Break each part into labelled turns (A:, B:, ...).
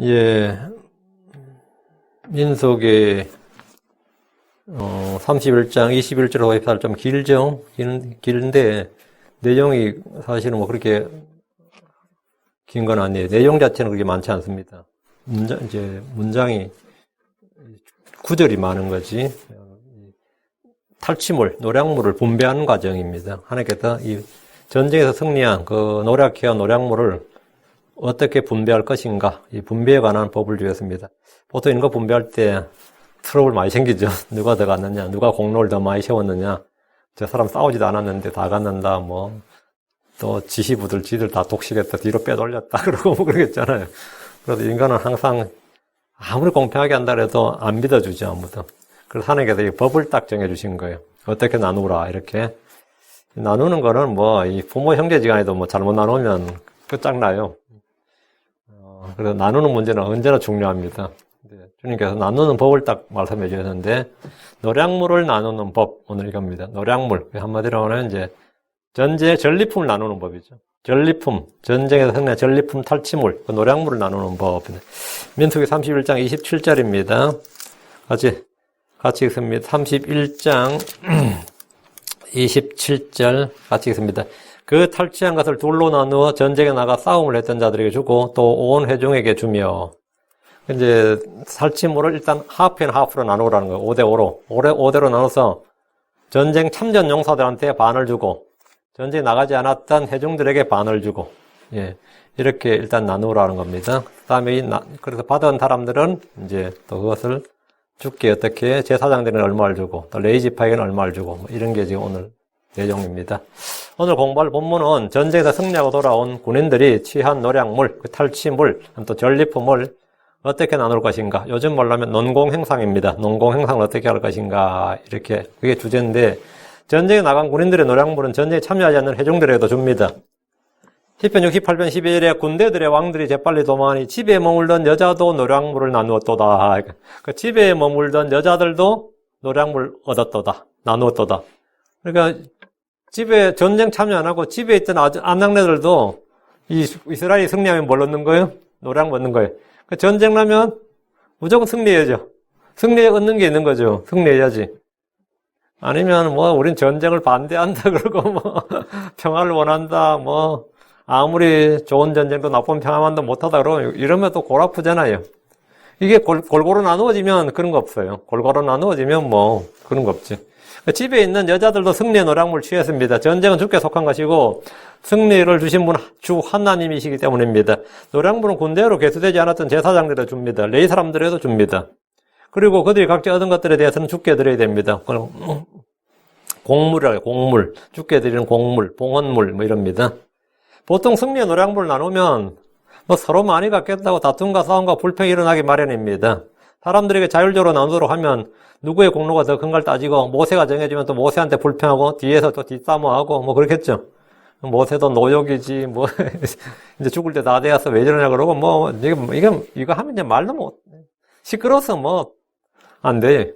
A: 예, 민수기 31장 21절로 54절 좀 길죠? 길은데 내용이 사실은 뭐 그렇게 긴 건 아니에요. 내용 자체는 그렇게 많지 않습니다. 문장이 구절이 많은 거지. 탈취물, 노략물을 분배하는 과정입니다. 하나님께서 이 전쟁에서 승리한 그 노략해온 노략물을 어떻게 분배할 것인가, 이 분배에 관한 법을 주었습니다. 보통 이런 거 분배할 때 트러블 많이 생기죠. 누가 더 갔느냐, 누가 공로를 더 많이 세웠느냐, 저 사람 싸우지도 않았는데 다 갔는다, 뭐, 또 지휘부들, 지들 다 독식했다, 뒤로 빼돌렸다, 그러고 뭐 그러겠잖아요. 그래서 인간은 항상 아무리 공평하게 한다 해도 안 믿어주죠, 아무도. 그래서 하나님께서 이 법을 딱 정해주신 거예요. 어떻게 나누라, 이렇게. 나누는 거는 뭐, 이 부모 형제지간에도 뭐 잘못 나누면 끝장나요. 그래서 나누는 문제는 언제나 중요합니다. 주님께서 나누는 법을 딱 말씀해 주셨는데, 노략물을 나누는 법, 오늘 이겁니다. 노략물. 한마디로 하면 이제, 전리품을 나누는 법이죠. 전리품, 전쟁에서 승리한 전리품 탈취물, 그 노략물을 나누는 법입니다. 민수기 31장 27절입니다. 같이 읽습니다. 31장 27절 같이 읽습니다. 그 탈취한 것을 둘로 나누어 전쟁에 나가 싸움을 했던 자들에게 주고 또 온 회중에게 주며, 이제 탈취물을 일단 하프로 나누라는 거예요. 5대5로. 5대로 나눠서 전쟁 참전 용사들한테 반을 주고 전쟁에 나가지 않았던 회중들에게 반을 주고, 예, 이렇게 일단 나누라는 겁니다. 그다음에 그래서 받은 사람들은 이제 또 그것을 죽게 어떻게 제사장들은 얼마를 주고 또 레이지파에게는 얼마를 주고, 뭐 이런 게 지금 오늘 내용입니다. 오늘 공부할 본문은 전쟁에서 승리하고 돌아온 군인들이 취한 노략물, 탈취물, 또 전리품을 어떻게 나눌 것인가. 요즘 말로 하면 논공행상입니다. 논공행상을 어떻게 할 것인가. 이렇게 그게 주제인데, 전쟁에 나간 군인들의 노략물은 전쟁에 참여하지 않는 회중들에게도 줍니다. 시편 68편 12절에 군대들의 왕들이 재빨리 도망하니 집에 머물던 여자도 노략물을 나누었도다. 그 집에 머물던 여자들도 노략물 얻었도다. 나누었도다. 그러니까 집에 전쟁 참여 안 하고 집에 있던 안낙네들도 이스라엘이 승리하면 뭘 얻는 거예요? 노략물 얻는 거예요. 그러니까 전쟁 나면 무조건 승리해야죠. 승리에 얻는 게 있는 거죠. 승리해야지. 아니면 뭐 우린 전쟁을 반대한다 그러고 뭐 평화를 원한다, 뭐 아무리 좋은 전쟁도 나쁜 평화만도 못하다 그러고 이러면 또 골 아프잖아요. 이게 골고루 나누어지면 그런 거 없어요. 골고루 나누어지면 뭐 그런 거 없지. 집에 있는 여자들도 승리의 노략물 취했습니다. 전쟁은 주께 속한 것이고 승리를 주신 분 주 하나님이시기 때문입니다. 노략물은 군대로 개수되지 않았던 제사장들에게 줍니다. 레위 사람들에도 줍니다. 그리고 그들이 각자 얻은 것들에 대해서는 주께 드려야 됩니다. 공물이라고 해요. 공물. 주께 드리는 공물, 봉헌물 뭐 이럽니다. 보통 승리의 노략물을 나누면 뭐 서로 많이 갖겠다고 다툼과 싸움과 불평이 일어나기 마련입니다. 사람들에게 자율적으로 나누도록 하면 누구의 공로가 더 큰 걸 따지고, 모세가 정해지면 또 모세한테 불평하고 뒤에서 또 뒷담화하고 뭐 그렇겠죠. 모세도 노역이지 뭐 이제 죽을 때 다 되어서 왜 저러냐 그러고 뭐 이거 하면 이제 말도 못 시끄러워서 뭐 안 돼.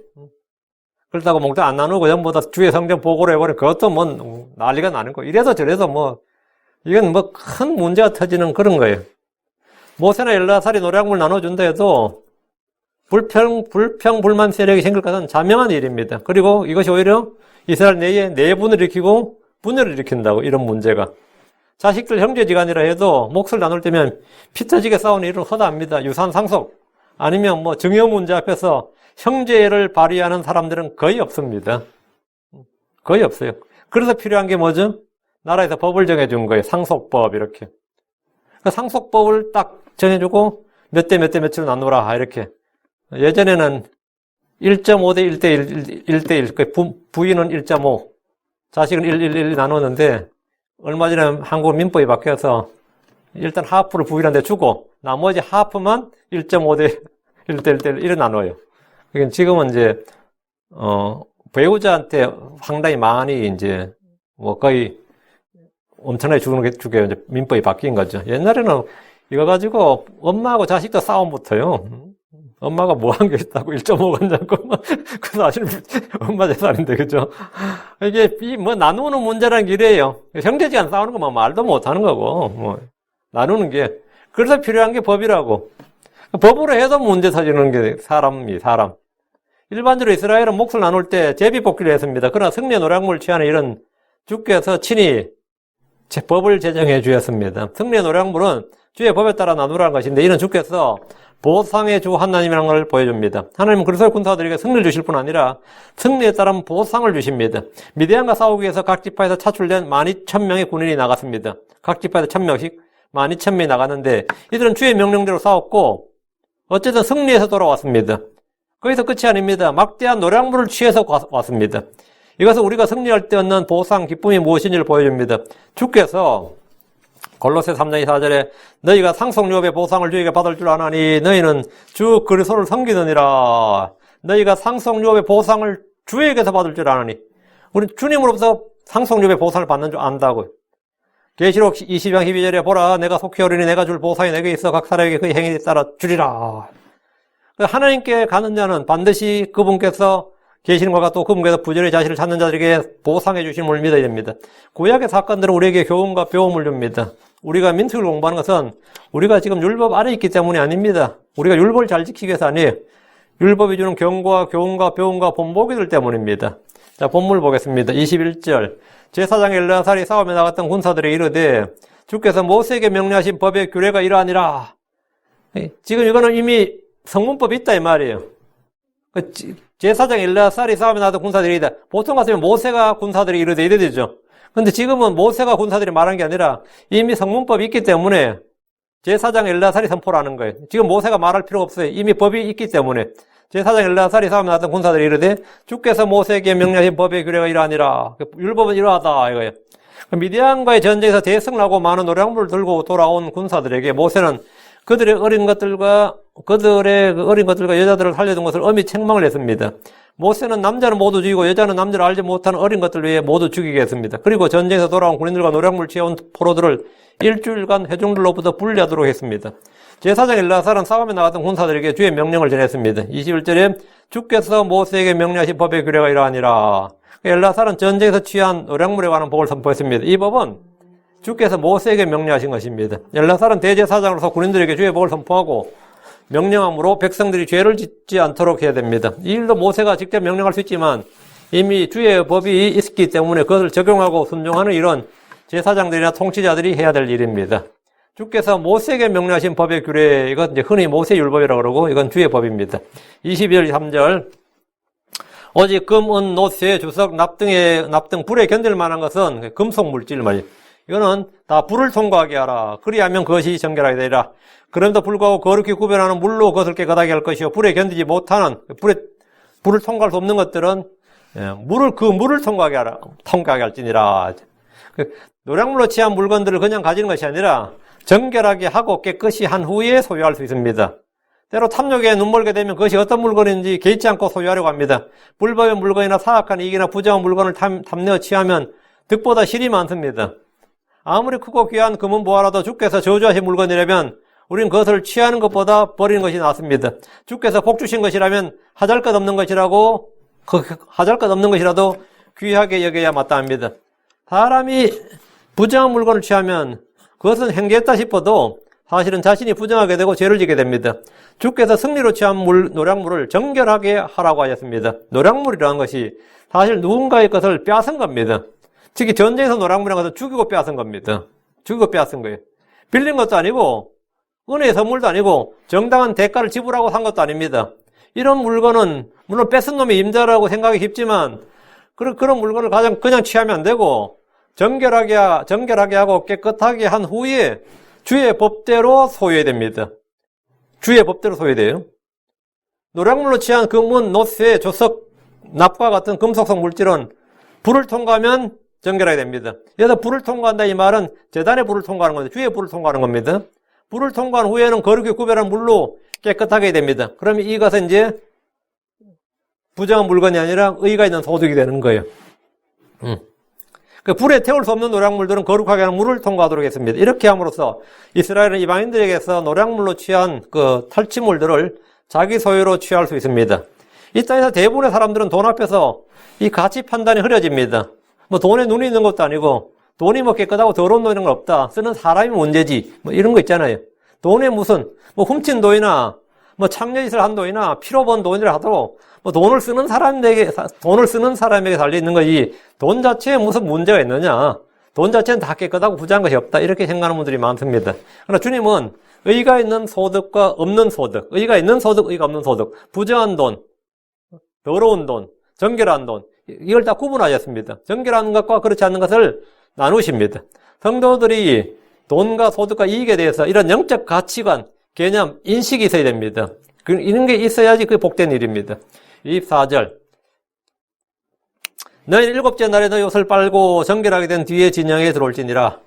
A: 그렇다고 몽땅 안 나누고 전부 다 주의 성전 보고를 해버리면 그것도 뭐 난리가 나는 거. 이래서 저래서 뭐 이건 뭐 큰 문제가 터지는 그런 거예요. 모세나 엘라살이 노략물 나눠준다 해도 불평불만 세력이 생길 것은 자명한 일입니다. 그리고 이것이 오히려 이스라엘 내에 내분을 일으키고 분열을 일으킨다고, 이런 문제가. 자식들 형제지간이라 해도 몫을 나눌 때면 피 터지게 싸우는 일은 허다합니다. 유산 상속 아니면 뭐 증여 문제 앞에서 형제를 발휘하는 사람들은 거의 없습니다. 거의 없어요. 그래서 필요한 게 뭐죠? 나라에서 법을 정해준 거예요. 상속법, 이렇게. 그 상속법을 딱 정해주고 몇 대 몇으로 나누라, 이렇게. 예전에는 1.5대 1대 1대1, 부인은 1.5, 자식은 1 나누었는데, 얼마 전에 한국 민법이 바뀌어서 일단 하프를 부인한테 주고 나머지 하프만 1.5대 1대 1대1 나눠요. 그러니까 지금은 이제 배우자한테 상당히 많이 이제 뭐 거의 엄청나게 주게 이제 민법이 바뀐 거죠. 옛날에는 이거 가지고 엄마하고 자식도 싸움 붙어요. 엄마가 뭐 한 게 있다고 1.5건 잡고, 그 사실 엄마 재산인데, 그죠? 이게 뭐 나누는 문제라는 게 이래요. 형제지간 싸우는 거 뭐 말도 못 하는 거고, 뭐 나누는 게. 그래서 필요한 게 법이라고. 법으로 해도 문제 터지는 게 사람. 일반적으로 이스라엘은 몫을 나눌 때 제비뽑기를 했습니다. 그러나 승리의 노략물을 취하는 일은 주께서 친히 법을 제정해 주셨습니다. 승리의 노략물은 주의 법에 따라 나누라는 것인데 이는 주께서 보상의 주 하나님이라는 걸 보여줍니다. 하나님은 그리스도의 군사들에게 승리를 주실 뿐 아니라 승리에 따른 보상을 주십니다. 미디안과 싸우기 위해서 각 지파에서 차출된 12,000명의 군인이 나갔습니다. 각 지파에서 1,000명씩 12,000명이 나갔는데 이들은 주의 명령대로 싸웠고 어쨌든 승리해서 돌아왔습니다. 거기서 끝이 아닙니다. 막대한 노략물을 취해서 왔습니다. 이것은 우리가 승리할 때 얻는 보상, 기쁨이 무엇인지를 보여줍니다. 주께서 골로새 3장 24절에 너희가 상속유업의 보상을 주에게 받을 줄 아나니 너희는 주 그리스도를 섬기느니라. 너희가 상속유업의 보상을 주에게서 받을 줄 아나니 우리 주님으로부터 상속유업의 보상을 받는 줄 안다고요. 계시록 20장 12절에 보라 내가 속히 오리니 내가 줄 보상이 내게 있어 각 사람에게 그의 행위에 따라 주리라. 하나님께 가는 자는 반드시 그분께서 계시는 것과 또 그분께서 부지런히 자신을 찾는 자들에게 보상해 주심을 믿어야 됩니다. 구약의 사건들은 우리에게 교훈과 배움을 줍니다. 우리가 민수를 공부하는 것은 우리가 지금 율법 아래 있기 때문이 아닙니다. 우리가 율법을 잘 지키기 위해서 아니에요. 율법이 주는 경고와 교훈과 배움과 본보기들 때문입니다. 자, 본문을 보겠습니다. 21절 제사장 엘르아살이 싸움에 나갔던 군사들에게 이르되 주께서 모세에게 명령하신 법의 규례가 이러하니라. 지금 이거는 이미 성문법이 있다 이 말이에요. 제사장 엘르아살이 싸움에 나갔던 군사들이 이다. 보통 같으면 모세가 군사들이 이래 되죠. 근데 지금은 모세가 군사들이 말한 게 아니라 이미 성문법이 있기 때문에 제사장 엘르아살이 선포를 하는 거예요. 지금 모세가 말할 필요가 없어요. 이미 법이 있기 때문에 제사장 엘르아살이 싸움에 나갔던 군사들이 이르되 주께서 모세에게 명령하신 법의 규례가 이러하니라. 율법은 이러하다 이거예요. 미디안과의 전쟁에서 대승하고 많은 노략물을 들고 돌아온 군사들에게 모세는 그들의 어린 것들과 여자들을 살려둔 것을 엄히 책망을 했습니다. 모세는 남자는 모두 죽이고 여자는 남자를 알지 못하는 어린 것들 위해 모두 죽이겠습니다. 그리고 전쟁에서 돌아온 군인들과 노략물 취해온 포로들을 일주일간 회중들로부터 분리하도록 했습니다. 제사장 엘르아살은 싸움에 나갔던 군사들에게 주의 명령을 전했습니다. 21절에 주께서 모세에게 명령하신 법의 규례가 이러하니라. 엘르아살은 전쟁에서 취한 노략물에 관한 법을 선포했습니다. 이 법은 주께서 모세에게 명령하신 것입니다. 엘르아살은 대제사장으로서 군인들에게 주의 법을 선포하고 명령함으로 백성들이 죄를 짓지 않도록 해야 됩니다. 이 일도 모세가 직접 명령할 수 있지만 이미 주의 법이 있기 때문에 그것을 적용하고 순종하는 일은 제사장들이나 통치자들이 해야 될 일입니다. 주께서 모세에게 명령하신 법의 규례, 이건 이제 흔히 모세 율법이라고 그러고 이건 주의 법입니다. 22절 3절 오직 금, 은, 노, 쇠, 주석, 납 등 불에 견딜 만한 것은 금속 물질 말이에요. 이거는 다 불을 통과하게 하라. 그리하면 그것이 정결하게 되리라. 그럼에도 불구하고 거룩히 구별하는 물로 그것을 깨끗하게 할 것이요 불에 견디지 못하는 불을 통과할 수 없는 것들은 물을 통과하게 할지니라. 노략물로 취한 물건들을 그냥 가지는 것이 아니라 정결하게 하고 깨끗이 한 후에 소유할 수 있습니다. 때로 탐욕에 눈멀게 되면 그것이 어떤 물건인지 개의치 않고 소유하려고 합니다. 불법의 물건이나 사악한 이익이나 부정한 물건을 탐내어 취하면 득보다 실이 많습니다. 아무리 크고 귀한 금은 보화라도 주께서 저주하신 물건이라면 우리는 그것을 취하는 것보다 버리는 것이 낫습니다. 주께서 복 주신 것이라면 하잘것없는 것이라도 귀하게 여겨야 마땅합니다. 사람이 부정한 물건을 취하면 그것은 행개했다 싶어도 사실은 자신이 부정하게 되고 죄를 지게 됩니다. 주께서 승리로 취한 노략물을 정결하게 하라고 하셨습니다. 노략물이라는 것이 사실 누군가의 것을 빼앗은 겁니다. 특히 전쟁에서 노략물이라는 것은 죽이고 빼앗은 겁니다. 죽이고 빼앗은 거예요. 빌린 것도 아니고 은혜의 선물도 아니고 정당한 대가를 지불하고 산 것도 아닙니다. 이런 물건은 물론 뺏은 놈이 임자라고 생각이 깊지만 그런 물건을 그냥 취하면 안 되고 정결하게 하고 깨끗하게 한 후에 주의 법대로 소유해야 됩니다. 주의 법대로 소유돼요. 노략물로 취한 금은, 노쇠, 조석, 납과 같은 금속성 물질은 불을 통과하면 정결하게 됩니다. 여기서 불을 통과한다 이 말은 제단의 불을 통과하는 건데 주의 불을 통과하는 겁니다. 불을 통과한 후에는 거룩히 구별한 물로 깨끗하게 됩니다. 그러면 이것은 이제 부정한 물건이 아니라 의가 있는 소득이 되는 거예요. 그 불에 태울 수 없는 노략물들은 거룩하게 하는 물을 통과하도록 했습니다. 이렇게 함으로써 이스라엘은 이방인들에게서 노략물로 취한 그 탈취물들을 자기 소유로 취할 수 있습니다. 이 땅에서 대부분의 사람들은 돈 앞에서 이 가치 판단이 흐려집니다. 뭐 돈에 눈이 있는 것도 아니고 돈이 뭐 깨끗하고 더러운 돈이는 건 없다. 쓰는 사람이 문제지. 뭐 이런 거 있잖아요. 돈에 무슨 뭐 훔친 돈이나 뭐 창녀짓을 한 돈이나 피로 번 돈이라 하더라도 뭐 돈을 쓰는 사람에게 달려 있는 거지 돈 자체에 무슨 문제가 있느냐. 돈 자체는 다 깨끗하고 부자한 것이 없다. 이렇게 생각하는 분들이 많습니다. 그러나 주님은 의가 있는 소득과 없는 소득, 의가 있는 소득, 의가 없는 소득, 부정한 돈, 더러운 돈, 정결한 돈, 이걸 다 구분하셨습니다. 정결한 것과 그렇지 않는 것을 나누십니다. 성도들이 돈과 소득과 이익에 대해서 이런 영적 가치관, 개념, 인식이 있어야 됩니다. 이런 게 있어야지 그게 복된 일입니다. 24절. 너희는 일곱째 날에 너희 옷을 빨고 정결하게 된 뒤에 진영에 들어올지니라.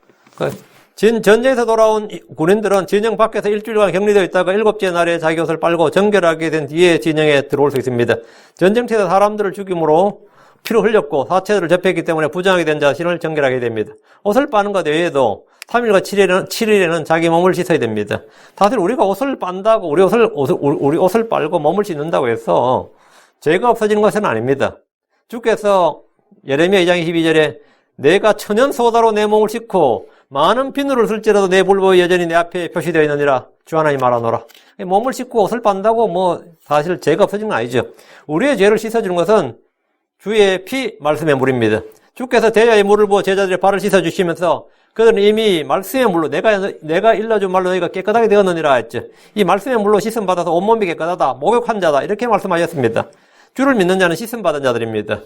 A: 전쟁에서 돌아온 군인들은 진영 밖에서 일주일간 격리되어 있다가 일곱째 날에 자기 옷을 빨고 정결하게 된 뒤에 진영에 들어올 수 있습니다. 전쟁터에서 사람들을 죽임으로 피로 흘렸고 사체들을 접했기 때문에 부정하게 된 자신을 정결하게 됩니다. 옷을 빠는 것 외에도 3일과 7일에는 자기 몸을 씻어야 됩니다. 사실 우리가 옷을 빤다고 우리 옷을 빨고 몸을 씻는다고 해서 죄가 없어지는 것은 아닙니다. 주께서 예레미야 2장 22절에 내가 천연 소다로 내 몸을 씻고 많은 비누를 쓸지라도 내 불법이 여전히 내 앞에 표시되어 있느니라 주 하나님 말하노라. 몸을 씻고 옷을 빤다고 뭐 사실 죄가 없어지는 건 아니죠. 우리의 죄를 씻어주는 것은 주의 피 말씀의 물입니다. 주께서 대야의 물을 부어 제자들의 발을 씻어주시면서 그들은 이미 말씀의 물로 내가 일러준 말로 너희가 깨끗하게 되었느니라 했죠. 이 말씀의 물로 씻음 받아서 온몸이 깨끗하다, 목욕한 자다 이렇게 말씀하셨습니다. 주를 믿는 자는 씻음 받은 자들입니다.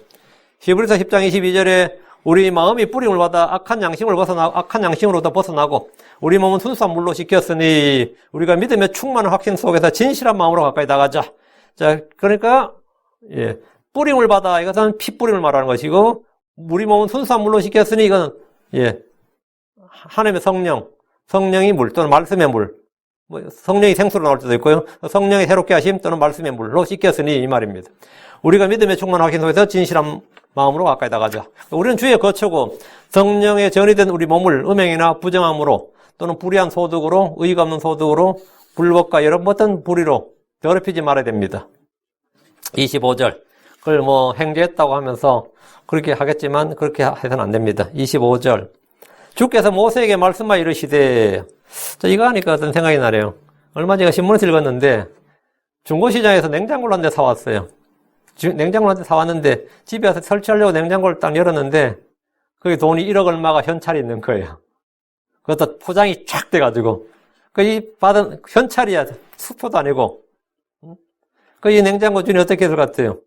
A: 히브리서 10장 22절에 우리 마음이 뿌림을 받아 악한 양심으로부터 벗어나고 우리 몸은 순수한 물로 씻겼으니 우리가 믿음의 충만한 확신 속에서 진실한 마음으로 가까이 나가자. 자, 그러니까 뿌림을 받아 이것은 피 뿌림을 말하는 것이고 우리 몸은 순수한 물로 씻겼으니 이건 하나님의 성령이 물 또는 말씀의 물. 뭐 성령이 생수로 나올 때도 있고요. 성령이 새롭게 하심 또는 말씀의 물로 씻겼으니 이 말입니다. 우리가 믿음의 충만한 확신 속에서 진실한 마음으로 가까이 나가자. 우리는 주의 거처고 성령의 전이된 우리 몸을 음행이나 부정함으로 또는 불의한 소득으로 의의가 없는 소득으로 불법과 여러 어떤 불의로 더럽히지 말아야 됩니다. 25절. 그걸 뭐 행죄했다고 하면서 그렇게 하겠지만 그렇게 해서는 안 됩니다. 25절. 주께서 모세에게 말씀하여 이르시되 이거 하니까 어떤 생각이 나네요. 얼마 전에 신문에서 읽었는데 중고시장에서 냉장고를 한 대 사왔어요. 냉장고를 한 대 사왔는데 집에 와서 설치하려고 냉장고를 딱 열었는데 거기 돈이 1억 얼마가 현찰이 있는 거예요. 그것도 포장이 쫙 돼가지고 이 받은 현찰이야. 수표도 아니고 이 냉장고 주인이 어떻게 했을 것 같아요?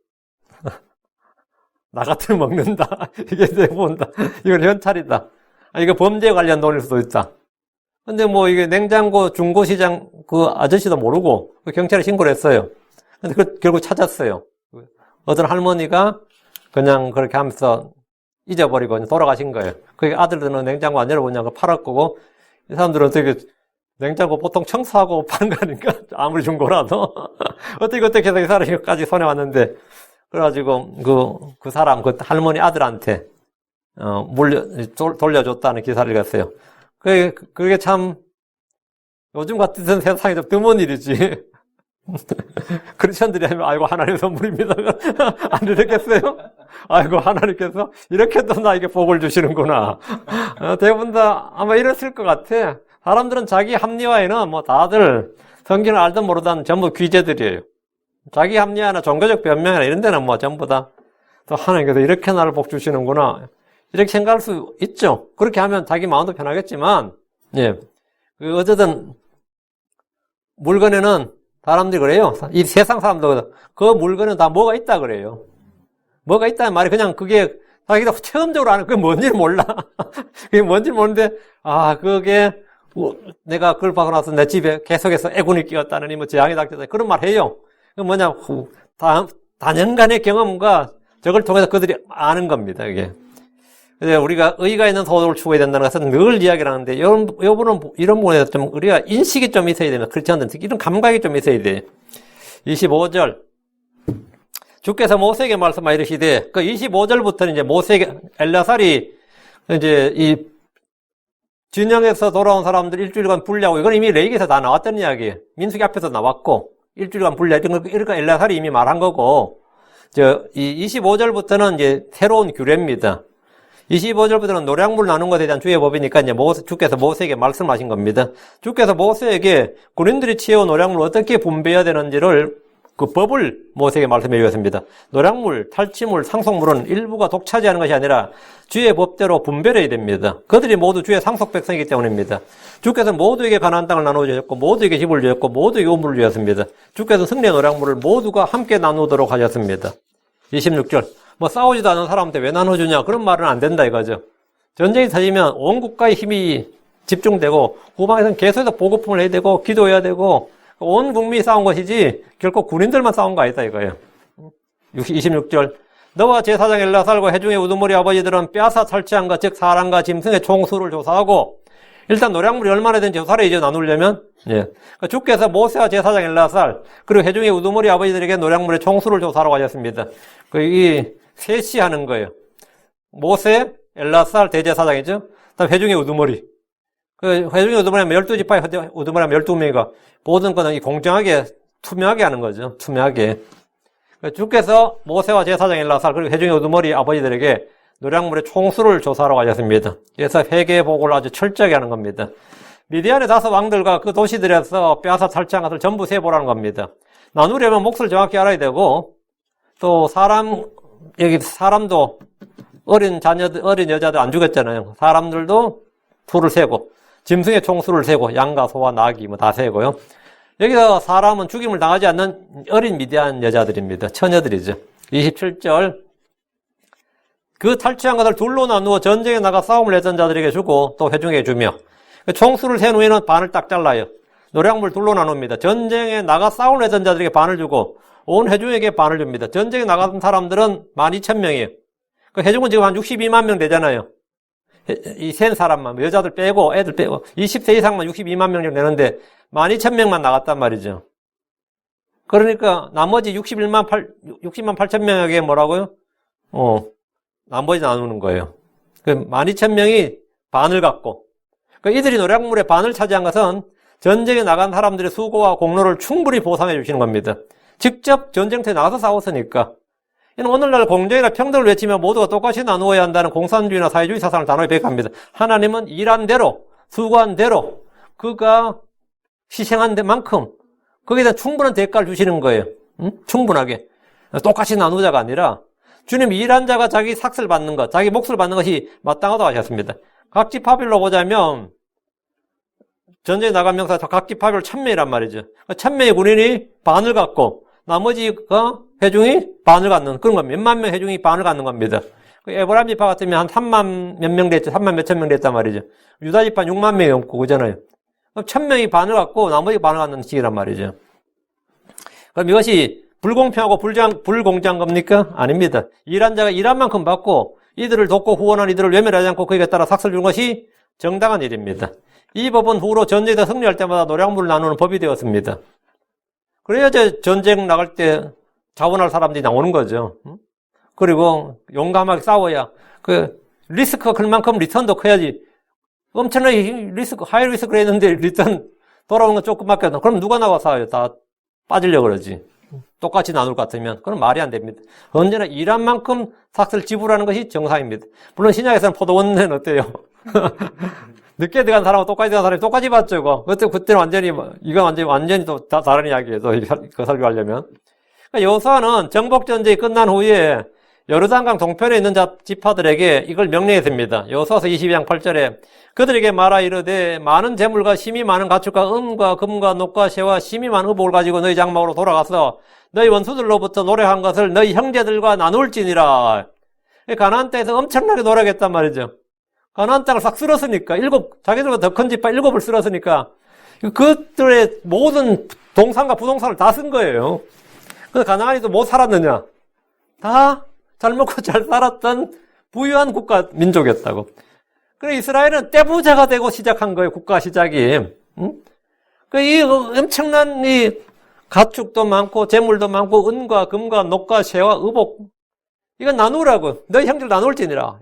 A: 나 같으면 먹는다. 이게 내본다. 이건 현찰이다. 이거 범죄에 관련 돈일 수도 있다. 근데 뭐 이게 냉장고 중고시장 그 아저씨도 모르고 경찰에 신고를 했어요. 근데 결국 찾았어요. 어떤 할머니가 그냥 그렇게 하면서 잊어버리고 돌아가신 거예요. 그 아들들은 냉장고 안 열어보냐고 팔을 거고 이 사람들은 어떻게 냉장고 보통 청소하고 파는 거니까 아무리 중고라도 어떻게 해서 이 사람이까지 손에 왔는데 그래가지고 그 사람 그 할머니 아들한테 돌려줬다는 기사를 읽었어요. 그게 참 요즘 같은 세상에 좀 드문 일이지. 크리스천들이 하면 아이고 하나님 선물입니다. 안 이랬겠어요? 아이고 하나님께서 이렇게 또 나에게 복을 주시는구나. 대부분 다 아마 이랬을 것 같아. 사람들은 자기 합리화에는 뭐 다들 성경을 알든 모르든 전부 귀재들이에요. 자기 합리화나 종교적 변명이나 이런 데는 뭐 전부 다 또 하나님께서 이렇게 나를 복 주시는구나. 이렇게 생각할 수 있죠. 그렇게 하면 자기 마음도 편하겠지만, 어쨌든, 물건에는 사람들이 그래요. 이 세상 사람도 그 물건은 다 뭐가 있다 그래요. 뭐가 있다는 말이 그냥 그게 자기가 체험적으로 아는 그게 뭔지 몰라. 그게 뭔지 모르는데, 그게 내가 그걸 받고 나서 내 집에 계속해서 애군이 끼었다느니 뭐 재앙이 닥쳤다. 그런 말 해요. 그 뭐냐, 다년간의 경험과 저걸 통해서 그들이 아는 겁니다, 이게. 그래서 우리가 의가 있는 소득을 추구해야 된다는 것은 늘 이야기를 하는데, 이런 부분에서 좀 우리가 인식이 좀 있어야 됩니다. 크리스천들은 특히 이런 감각이 좀 있어야 돼요. 25절. 주께서 모세에게 말씀하여 이르시되, 그 25절부터는 이제 모세에게, 엘라살이 이제 이 진영에서 돌아온 사람들 일주일간 분리하고, 이건 이미 레위기에서 다 나왔던 이야기예요. 민수기 앞에서 나왔고, 일주일간 분리하고, 이러니까 엘라살이 이미 말한 거고, 이 25절부터는 이제 새로운 규례입니다. 25절부터는 노량물 나눈 것에 대한 주의 법이니까 이제 주께서 모세에게 말씀하신 겁니다. 주께서 모세에게 군인들이 취해온 노량물을 어떻게 분배해야 되는지를 그 법을 모세에게 말씀해 주셨습니다. 노량물, 탈취물, 상속물은 일부가 독차지하는 것이 아니라 주의 법대로 분별해야 됩니다. 그들이 모두 주의 상속 백성이기 때문입니다. 주께서 모두에게 가나안 땅을 나누어 주셨고 모두에게 집을 주셨고 모두에게 우물을 주셨습니다. 주께서 승리의 노량물을 모두가 함께 나누도록 하셨습니다. 26절 싸우지도 않은 사람한테 왜 나눠주냐 그런 말은 안 된다 이거죠. 전쟁이 터지면 온 국가의 힘이 집중되고 후방에서는 계속해서 보급품을 해야 되고 기도해야 되고 온 국민이 싸운 것이지 결코 군인들만 싸운 거 아니다 이거예요. 26절 너와 제사장 엘라살과 회중의 우두머리 아버지들은 빼앗아 탈취한 것 즉 사람과 짐승의 총수를 조사하고 일단 노량물이 얼마나 되는지 조사를 이제 나누려면 주께서 모세와 제사장 엘라살 그리고 회중의 우두머리 아버지들에게 노량물의 총수를 조사하라고 하셨습니다. 이 셋이 하는 거예요. 모세, 엘라살 대제사장이죠. 그다음 회중의 우두머리. 회중의 우두머리 하면 12지파의 우두머리 하면 12명이가 모든 거는 공정하게 투명하게 하는 거죠. 투명하게. 주께서 모세와 제사장 엘라살 그리고 회중의 우두머리 아버지들에게 노량물의 총수를 조사하라고 하셨습니다. 그래서 회계복을 아주 철저하게 하는 겁니다. 미디안의 5 왕들과 그 도시들에서 빼앗아 탈취한 것을 전부 세보라는 겁니다. 나누려면 몫을 정확히 알아야 되고 또 사람도 어린 여자들 안 죽였잖아요. 사람들도 수를 세고 짐승의 총수를 세고 양과 소와 나귀 다 세고요. 여기서 사람은 죽임을 당하지 않는 어린 미디안 여자들입니다. 처녀들이죠. 27절 그 탈취한 것을 둘로 나누어 전쟁에 나가 싸움을 했던 자들에게 주고 또 회중에게 주며 총수를 센 후에는 반을 딱 잘라요. 노량물 둘로 나눕니다. 전쟁에 나가 싸움을 했던 자들에게 반을 주고 온 회중에게 반을 줍니다. 전쟁에 나간 사람들은 12,000명이에요. 그 회중은 지금 한 62만 명 되잖아요. 이 센 사람만 여자들 빼고 애들 빼고 20세 이상만 62만 명 정도 되는데 12,000명만 나갔단 말이죠. 그러니까 나머지 60만 8천 명에게 뭐라고요? 나머지 나누는 거예요. 그 12,000명이 반을 갖고 이들이 노량물의 반을 차지한 것은 전쟁에 나간 사람들의 수고와 공로를 충분히 보상해 주시는 겁니다. 직접 전쟁터에 나가서 싸웠으니까. 이는 오늘날 공정이나 평등을 외치며 모두가 똑같이 나누어야 한다는 공산주의나 사회주의 사상을 단호히 배격합니다. 하나님은 일한 대로, 수고한 대로, 그가 희생한 만큼 거기에 대한 충분한 대가를 주시는 거예요. 충분하게. 똑같이 나누자가 아니라 주님 일한 자가 자기 삭을 받는 것, 자기 몫을 받는 것이 마땅하다고 하셨습니다. 각지파별로 보자면 전쟁에 나간 명사 각지파별 1,000명이란 말이죠. 1,000명의 군인이 반을 갖고 나머지가 회중이 반을 갖는 그런 겁니다. 몇만 명 회중이 반을 갖는 겁니다. 에브라임 지파 같으면 한 3만 몇 명 됐죠. 3만 몇천 명 됐단 말이죠. 유다 지파 6만 명이 넘고 그잖아요. 1,000명이 반을 갖고 나머지 반을 갖는 식이란 말이죠. 그럼 이것이 불공평하고 불공정한 겁니까? 아닙니다. 일한 자가 일한 만큼 받고 이들을 돕고 후원한 이들을 외면하지 않고 거기에 따라 삭슬 주는 것이 정당한 일입니다. 이 법은 후로 전쟁에서 승리할 때마다 노량물을 나누는 법이 되었습니다. 그래야 전쟁 나갈 때 자원할 사람들이 나오는 거죠. 그리고 용감하게 싸워야 리스크가 클 만큼 리턴도 커야지. 엄청나게 하이 리스크를 했는데 리턴 돌아오는 건 조금밖에 안 나. 그럼 누가 나와 싸워요? 다 빠지려고 그러지. 똑같이 나눌 것 같으면. 그럼 말이 안 됩니다. 언제나 일한 만큼 삭슬 지불하는 것이 정상입니다. 물론 신약에서는 포도원은 어때요? 늦게 들어간 사람하고 똑같이 들어간 사람이 똑같이 받죠. 그때는 완전히, 이건 완전히 또 다른 이야기예요. 그 설교하려면. 그러니까 여호수아는 정복전쟁이 끝난 후에 여르단강 동편에 있는 지파들에게 이걸 명령했습니다. 여호수아서 22장 8절에 그들에게 말하 이르되 많은 재물과 심이 많은 가축과 은과 금과 녹과 새와 심이 많은 의복을 가지고 너희 장막으로 돌아가서 너희 원수들로부터 노력한 것을 너희 형제들과 나눌지니라. 가나안 땅에서 엄청나게 노력했단 말이죠. 가나안 땅을 싹 쓸었으니까 자기들보다 더 큰 지파 7을 쓸었으니까 그들의 모든 동산과 부동산을 다 쓴 거예요. 그래서 가나안이 또 못 살았느냐? 다 잘 먹고 잘 살았던 부유한 국가 민족이었다고. 그래 이스라엘은 떼부자가 되고 시작한 거예요. 국가 시작이. 이 엄청난 이 가축도 많고 재물도 많고 은과 금과 녹과 새와 의복 이건 나누라고. 너희 형제를 나눌지니라.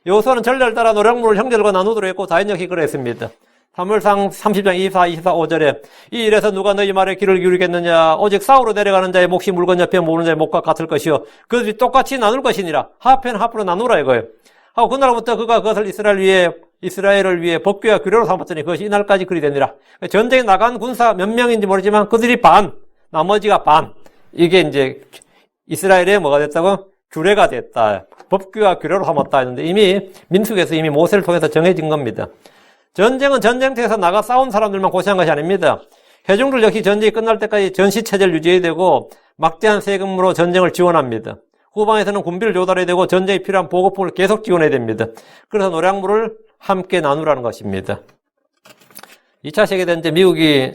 A: 여호수아는 전례를 따라 노량물을 형제들과 나누도록 했고 다인역이 그랬습니다. 사무엘상 30장 24-25절에 이 일에서 누가 너희 말에 귀를 기울이겠느냐 오직 싸우러 내려가는 자의 몫이 물건 옆에 모으는 자의 몫과 같을 것이요 그들이 똑같이 나눌 것이니라. 하프로 나누라 이거예요. 하고 그날부터 그가 그것을 이스라엘을 위해 법궤와 규례로 삼았더니 그것이 이날까지 그리 되니라. 전쟁에 나간 군사 몇 명인지 모르지만 그들이 반, 나머지가 반. 이게 이제 이스라엘의 뭐가 됐다고? 규례가 됐다. 법규와 규례로 삼았다 했는데 이미 민수기에서 이미 모세를 통해서 정해진 겁니다. 전쟁은 전쟁터에서 나가 싸운 사람들만 고생한 것이 아닙니다. 회중들 역시 전쟁이 끝날 때까지 전시체제를 유지해야 되고 막대한 세금으로 전쟁을 지원합니다. 후방에서는 군비를 조달해야 되고 전쟁에 필요한 보급품을 계속 지원해야 됩니다. 그래서 노량물을 함께 나누라는 것입니다. 2차 세계대전 미국이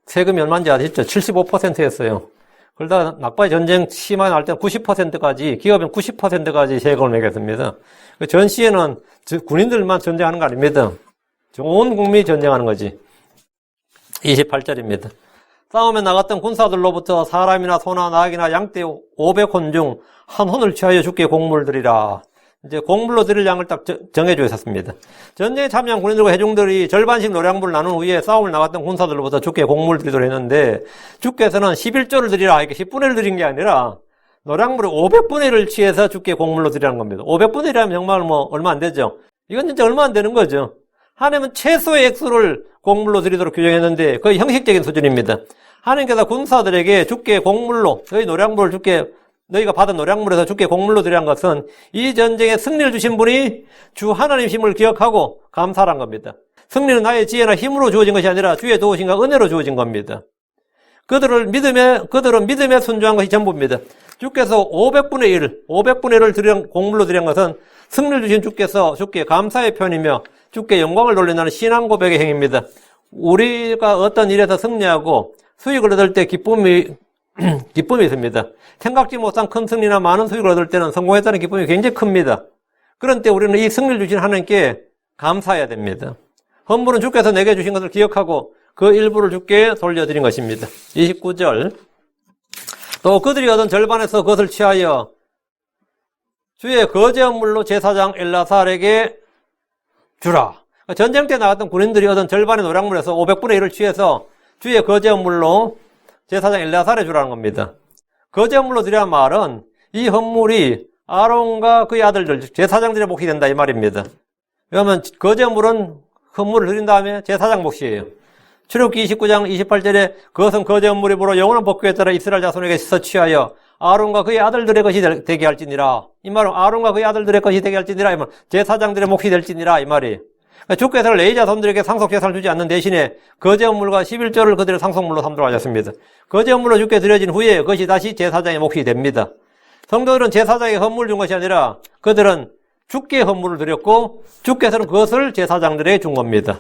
A: 세금이 얼마인지 아시죠? 75%였어요. 그러다 nakba 전쟁 심하게 날 때는 90%까지, 기업은 90%까지 세금을 매겼습니다. 전 시에는 군인들만 전쟁하는 거 아닙니다. 온 국민이 전쟁하는 거지. 28절입니다. 싸움에 나갔던 군사들로부터 사람이나 소나 낙이나 양떼 500혼 중 한 혼을 취하여 주께 공물을 드리라. 이제 공물로 드릴 양을 딱 정해져 있었습니다. 전쟁에 참여한 군인들과 해중들이 절반씩 노량물을 나눈 후에 싸움을 나갔던 군사들로부터 주께 공물을 드리도록 했는데 주께서는 11조를 드리라. 이렇게 10분의 1을 드린 게 아니라 노량물을 500분의 1을 취해서 주께 공물로 드리라는 겁니다. 500분의 1이라면 정말 뭐 얼마 안 되죠. 이건 진짜 얼마 안 되는 거죠. 하나님은 최소의 액수를 공물로 드리도록 규정했는데 거의 형식적인 수준입니다. 하나님께서 군사들에게 주께 공물로 너희 노량물을 주께 너희가 받은 노량물에서 주께 공물로 드리는 것은 이 전쟁에 승리를 주신 분이 주 하나님 힘을 기억하고 감사한 겁니다. 승리는 나의 지혜나 힘으로 주어진 것이 아니라 주의 도우심과 은혜로 주어진 겁니다. 그들은 믿음에 순종한 것이 전부입니다. 주께서 500분의 1을 공물로 드린 것은 승리를 주신 주께서 주께 감사의 표현이며 주께 영광을 돌린다는 신앙 고백의 행위입니다. 우리가 어떤 일에서 승리하고 수익을 얻을 때 기쁨이 있습니다. 생각지 못한 큰 승리나 많은 수익을 얻을 때는 성공했다는 기쁨이 굉장히 큽니다. 그런 때 우리는 이 승리를 주신 하나님께 감사해야 됩니다. 헌물은 주께서 내게 주신 것을 기억하고 그 일부를 주께 돌려드린 것입니다. 29절. 또 그들이 얻은 절반에서 그것을 취하여 주의 거제 헌물로 제사장 엘라살에게 주라. 전쟁 때 나갔던 군인들이 얻은 절반의 노량물에서 500분의 1을 취해서 주의 거제 헌물로 제사장 엘라살에 주라는 겁니다. 거제 헌물로 드리라는 말은 이 헌물이 아론과 그의 아들들, 제사장들의 몫이 된다 이 말입니다. 왜냐하면 거제 헌물을 드린 다음에 제사장 몫이에요. 출애굽기 29장 28절에 그것은 거제 헌물이 보러 영원한 법궤에 따라 이스라엘 자손에게서 취하여 아론과 그의 아들들의 것이 되게 할지니라. 이 말은 아론과 그의 아들들의 것이 되게 할지니라. 이 말, 제사장들의 몫이 될지니라 이 말이. 그러니까 주께서는 레위 자손들에게 상속제사를 주지 않는 대신에 거제 헌물과 11조를 그들의 상속물로 삼도록 하셨습니다. 거제 헌물로 주께 드려진 후에 그것이 다시 제사장의 몫이 됩니다. 성도들은 제사장의 헌물을 준 것이 아니라 그들은 주께 헌물을 드렸고 주께서는 그것을 제사장들에게 준 겁니다.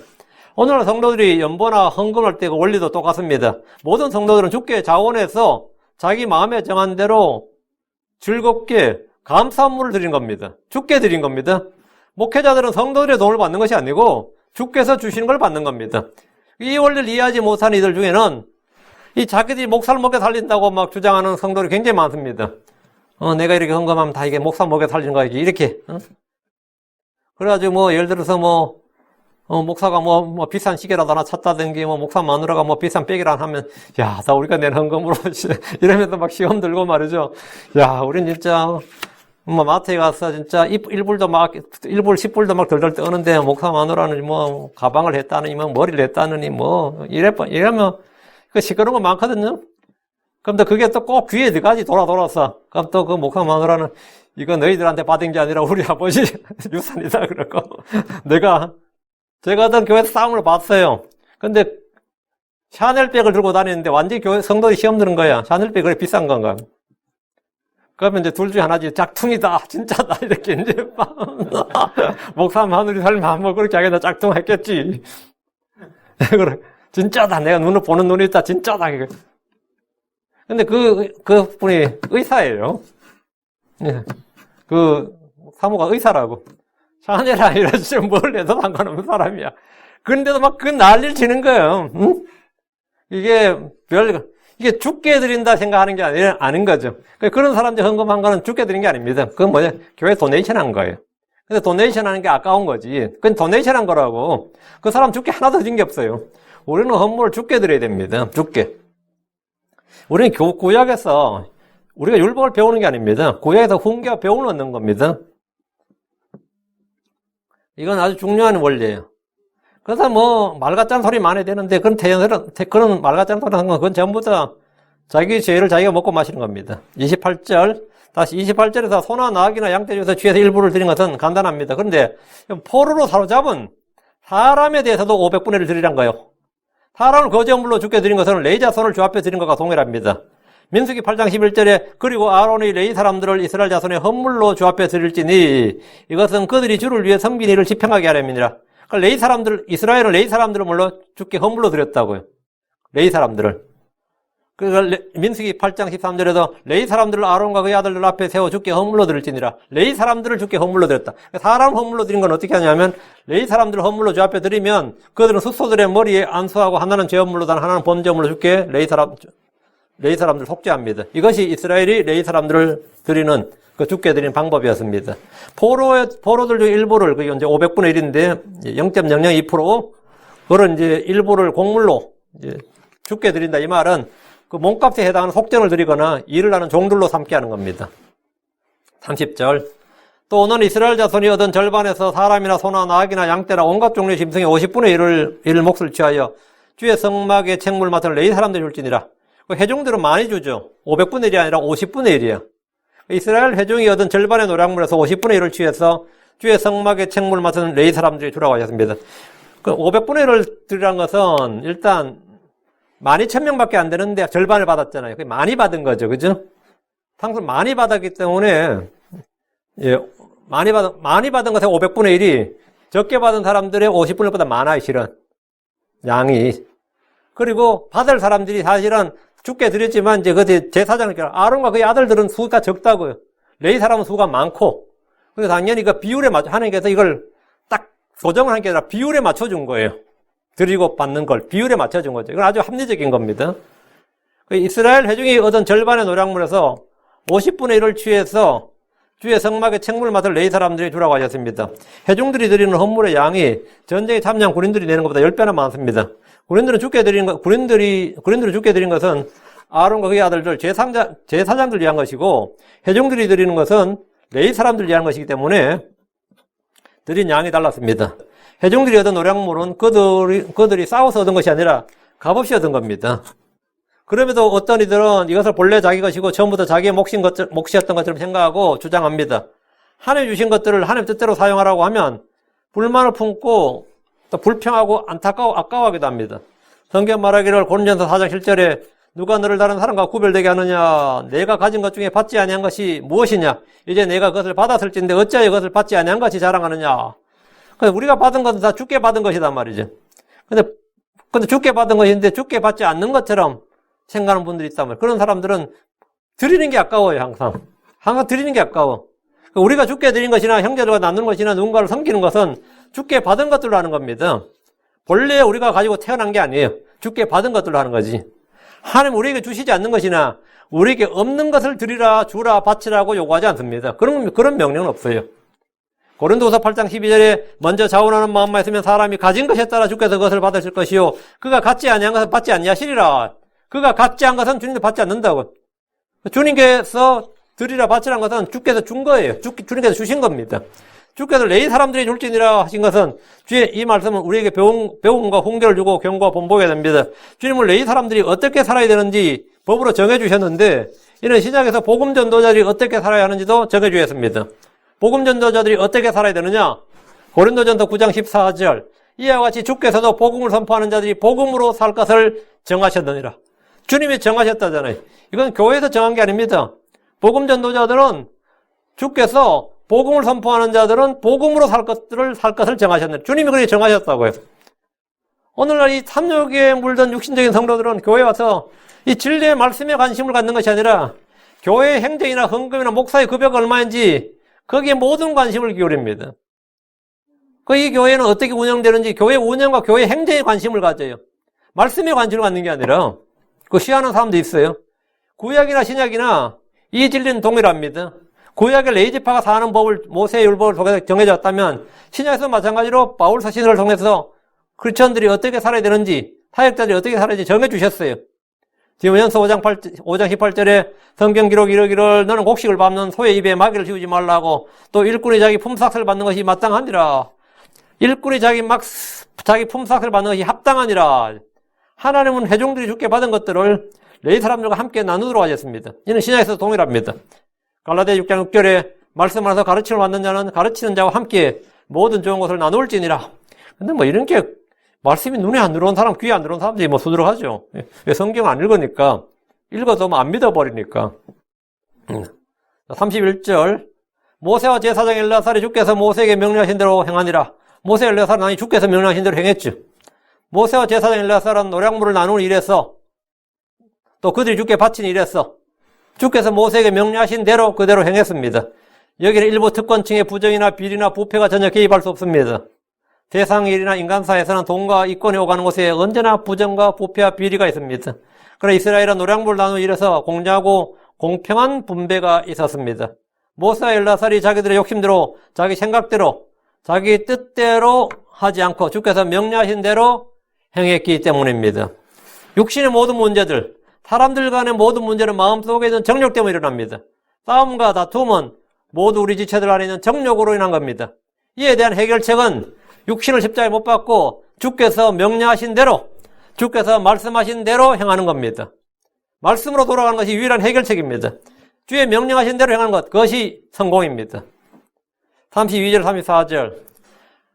A: 오늘날 성도들이 연보나 헌금할 때 그 원리도 똑같습니다. 모든 성도들은 주께 자원해서 자기 마음에 정한 대로 즐겁게 감사함물을 드린 겁니다. 주께 드린 겁니다. 목회자들은 성도들의 돈을 받는 것이 아니고 주께서 주시는 걸 받는 겁니다. 이 원리를 이해하지 못한 이들 중에는 이 자기들이 목살 먹여 살린다고 막 주장하는 성도들이 굉장히 많습니다. 내가 이렇게 헌금하면 다 이게 목살 먹여 살리는 거야 이렇게. 그래가지고 뭐 예를 들어서 목사가 비싼 시계라도 하나 찼다든지 목사 마누라가 비싼 백이라 하면 야, 다 우리가 낸 헌금으로 이러면서 막 시험 들고 말이죠. 야, 우린 진짜 마트에 가서 진짜 1불 10불도 막 덜덜 떠는데 목사 마누라는 가방을 했다느니 머리를 했다느니 이러면 그 시끄러운 거 많거든요. 그럼 또 그게 또 꼭 귀에 들어가지 돌아서. 그럼 또 그 목사 마누라는 이거 너희들한테 받은 게 아니라 우리 아버지 유산이다 그러고 제가 하던 교회에서 싸움을 봤어요. 근데 샤넬백을 들고 다니는데 완전히 교회 성도들이 시험 드는 거야. 샤넬백 그래 비싼 건가? 그러면 이제 둘 중에 하나지 짝퉁이다 진짜다 이렇게 이제 목사 마누리 설마 그렇게 하겠다 짝퉁 했겠지. 그래 진짜다 내가 눈을 보는 눈이 있다 진짜다. 근데 그 분이 의사예요. 그 사모가 의사라고. 샤넬아 이러지 뭘 해도 상관없는 사람이야. 그런데도 막 그 난리를 치는 거예요. 응? 이게 죽게 드린다 생각하는 게 아닌 거죠. 그런 사람들 헌금한 거는 죽게 드린 게 아닙니다. 그건 뭐냐? 교회 도네이션 한 거예요. 근데 도네이션 하는 게 아까운 거지. 그건 도네이션 한 거라고. 그 사람 죽게 하나도 드린 게 없어요. 우리는 헌물을 죽게 드려야 됩니다. 죽게. 우리는 구약에서 우리가 율법을 배우는 게 아닙니다. 구약에서 훈계와 배움을 얻는 겁니다. 이건 아주 중요한 원리예요. 그래서 뭐 말 같다는 소리 많이 되는데 그런 말 같다는 소리 하는 건 그건 전부 다 자기 죄를 자기가 먹고 마시는 겁니다. 28절 다시 28절에서 소나 나귀나 양떼 중에서 주에서 일부를 드린 것은 간단합니다. 그런데 포로로 사로잡은 사람에 대해서도 500분의 1을 드리란 거예요. 사람을 거제물로 죽게 드린 것은 레위 자손을 주 앞에 드린 것과 동일합니다. 민수기 8장 11절에 그리고 아론이 레위 사람들을 이스라엘 자손의 헌물로 주 앞에 드릴지니 이것은 그들이 주를 위해 섬긴 일을 지평하게 하렵니다. 레위 사람들, 이스라엘은 레위 사람들을 물론 주께 헌물로 드렸다고요. 레위 사람들을. 그러니까 민수기 8장 13절에도 레위 사람들을 아론과 그의 아들들 앞에 세워 주께 헌물로 드릴지니라. 레위 사람들을 주께 헌물로 드렸다. 사람 헌물로 드린 건 어떻게 하냐면 레위 사람들을 헌물로 주 앞에 드리면 그들은 숙소들의 머리에 안수하고 하나는 죄헌물로 하나는 번제물로 주께 레위 사람들 속죄합니다. 이것이 이스라엘이 레위 사람들을 드리는 그 주께 드리는 방법이었습니다. 포로들 중 일부를 그게 이제 500분의 1인데 0.002% 그런 이제 일부를 곡물로 이제 주께 드린다. 이 말은 그 몸값에 해당하는 속전을 드리거나 일을 하는 종들로 삼게 하는 겁니다. 30절. 또 너는 이스라엘 자손이 얻은 절반에서 사람이나 소나 나귀나 양떼나 온갖 종류의 짐승의 50분의 1을 몫을 취하여 주의 성막의 책물 맡은 레위 사람들이 줄지니라. 회중들은 많이 주죠. 500분의 1이 아니라 50분의 1이야. 이스라엘 회중이 얻은 절반의 노량물에서 50분의 1을 취해서 주의 성막의 책물 맡은 레위 사람들이 주라고 하셨습니다. 그 500분의 1을 드리라는 것은 일단 12,000명밖에 안 되는데 절반을 받았잖아요. 그게 많이 받은 거죠. 그죠? 당선 많이 받았기 때문에, 예, 많이 받은 것에 500분의 1이 적게 받은 사람들의 50분의 1보다 많아요, 실은. 양이. 그리고 받을 사람들이 사실은 죽게 드렸지만, 이제 그 제사장을, 아론과 그의 아들들은 수가 적다고요. 레위 사람은 수가 많고. 그래서 당연히 그 비율에 맞춰, 하나님께서 이걸 딱 조정을 한 게 아니라 비율에 맞춰준 거예요. 드리고 받는 걸 비율에 맞춰준 거죠. 이건 아주 합리적인 겁니다. 이스라엘 회중이 얻은 절반의 노량물에서 50분의 1을 취해서 주의 성막의 책물 맡을 레위 사람들이 주라고 하셨습니다. 회중들이 드리는 헌물의 양이 전쟁에 참여한 군인들이 내는 것보다 10배나 많습니다. 군인들이 죽게 드린 것은 아론과 그의 아들들 제사장들 위한 것이고 회중들이 드리는 것은 레위 사람들 위한 것이기 때문에 드린 양이 달랐습니다. 회중들이 얻은 노량물은 그들이 싸워서 얻은 것이 아니라 값없이 얻은 겁니다. 그럼에도 어떤 이들은 이것을 본래 자기 것이고 처음부터 자기의 몫이었던 것처럼 생각하고 주장합니다. 하나님 주신 것들을 하나님 뜻대로 사용하라고 하면 불만을 품고 또 불평하고 아까워하기도 합니다. 성경 말하기를 고린전서 4장 7절에 누가 너를 다른 사람과 구별되게 하느냐? 내가 가진 것 중에 받지 아니한 것이 무엇이냐? 이제 내가 그것을 받았을진데 어찌하여 그것을 받지 아니한 것이 자랑하느냐? 우리가 받은 것은 다 주께 받은 것이단 말이죠. 근데 주께 받은 것인데 주께 받지 않는 것처럼 생각하는 분들이 있단 말이에요. 그런 사람들은 드리는 게 아까워요, 항상. 항상 드리는 게 아까워. 우리가 주께 드린 것이나 형제들과 나누는 것이나 누군가를 섬기는 것은 주께 받은 것들로 하는 겁니다. 본래 우리가 가지고 태어난 게 아니에요. 주께 받은 것들로 하는 거지. 하나님 우리에게 주시지 않는 것이나 우리에게 없는 것을 드리라, 주라, 바치라고 요구하지 않습니다. 그런 명령은 없어요. 고린도후서 8장 12절에 먼저 자원하는 마음만 있으면 사람이 가진 것에 따라 주께서 그것을 받으실 것이요 그가 갖지 아니한 것은 받지 아니하시리라. 그가 갖지 않은 것은 주님도 받지 않는다고. 주님께서 드리라 바치라는 것은 주께서 준 거예요. 주님께서 주신 겁니다. 주께서 레위 사람들이 줄지니라 하신 것은 주의 이 말씀은 우리에게 배움과 훈계를 주고 경고와 본보게 됩니다. 주님은 레위 사람들이 어떻게 살아야 되는지 법으로 정해주셨는데 이는 신약에서 복음 전도자들이 어떻게 살아야 하는지도 정해주셨습니다. 복음 전도자들이 어떻게 살아야 되느냐? 고린도전서 9장 14절 이와 같이 주께서도 복음을 선포하는 자들이 복음으로 살 것을 정하셨느니라. 주님이 정하셨다잖아요. 이건 교회에서 정한 게 아닙니다. 복음 전도자들은 주께서 복음을 선포하는 자들은 복음으로 살 것을 정하셨느니라. 주님이 그렇게 정하셨다고요. 오늘날 이 탐욕에 물든 육신적인 성도들은 교회에 와서 이 진리의 말씀에 관심을 갖는 것이 아니라 교회의 행정이나 헌금이나 목사의 급여가 얼마인지 거기에 모든 관심을 기울입니다. 이 교회는 어떻게 운영되는지 교회 운영과 교회 행정에 관심을 가져요. 말씀에 관심을 갖는 게 아니라 그 시하는 사람도 있어요. 구약이나 신약이나 이 진리는 동일합니다. 구약의 레위지파가 사는 법을 모세의 율법을 통해서 정해졌다면 신약에서 마찬가지로 바울 서신을 통해서 크리스천들이 어떻게 살아야 되는지 사역자들이 어떻게 살아야 되는지 정해주셨어요. 디모데전서 5장 18절에 성경 기록 이르기를 너는 곡식을 밟는 소의 입에 마귀를 씌우지 말라고 또 일꾼이 자기 품삯을 받는 것이 마땅하니라. 일꾼이 자기 품삯을 받는 것이 합당하니라. 하나님은 회중들이 주께 받은 것들을 레위 사람들과 함께 나누도록 하셨습니다. 이는 신약에서 동일합니다. 갈라디아 6장 6절에 말씀하면서 가르침을 받는 자는 가르치는 자와 함께 모든 좋은 것을 나눌지니라. 근데 뭐 이런 게 말씀이 눈에 안 들어온 사람, 귀에 안 들어온 사람들이 뭐 수두룩하죠. 왜 성경 안 읽으니까, 읽어도 뭐 안 믿어버리니까. 31절 모세와 제사장 엘르아살이 주께서 모세에게 명령하신 대로 행하니라. 모세 엘르아살은 아니 주께서 명령하신 대로 행했죠. 모세와 제사장 엘르아살은 노량물을 나누는 일에서 또 그들이 주께 바친 일에서 주께서 모세에게 명령하신 대로 그대로 행했습니다. 여기는 일부 특권층의 부정이나 비리나 부패가 전혀 개입할 수 없습니다. 세상 일이나 인간사에서는 돈과 이권이 오가는 곳에 언제나 부정과 부패와 비리가 있습니다. 그러나 이스라엘은 노량물을 나누는 일에서 공정하고 공평한 분배가 있었습니다. 모세와 엘르아살이 자기들의 욕심대로, 자기 생각대로, 자기 뜻대로 하지 않고 주께서 명령하신 대로 행했기 때문입니다. 육신의 모든 문제들, 사람들 간의 모든 문제는 마음속에 있는 정욕 때문에 일어납니다. 싸움과 다툼은 모두 우리 지체들 안에 있는 정욕으로 인한 겁니다. 이에 대한 해결책은 육신을 십자가에 못 박고 주께서 명령하신 대로, 주께서 말씀하신 대로 행하는 겁니다. 말씀으로 돌아가는 것이 유일한 해결책입니다. 주의 명령하신 대로 행하는 것, 그것이 성공입니다. 32절, 34절.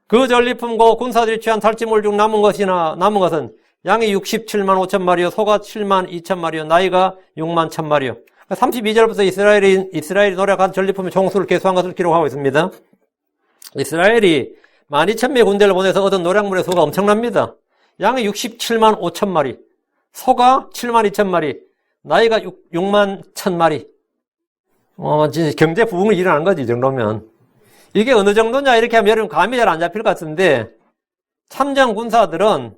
A: 그 전리품과 군사들이 취한 탈취물 중 남은 것은 양이 67만 5천 마리요, 소가 7만 2천 마리요, 나이가 6만 1천 마리요. 32절부터 이스라엘이 노력한 전리품의 총수를 계수한 것을 기록하고 있습니다. 이스라엘이 12,000명의 군대를 보내서 얻은 노량물의 수가 엄청납니다. 양이 67만 5천 마리, 소가 7만 2천 마리, 나이가 6만 1천 마리. 진짜 경제 부흥이 일어나는 거지, 이 정도면. 이게 어느 정도냐, 이렇게 하면 여러분 감이 잘 안 잡힐 것 같은데, 참전 군사들은,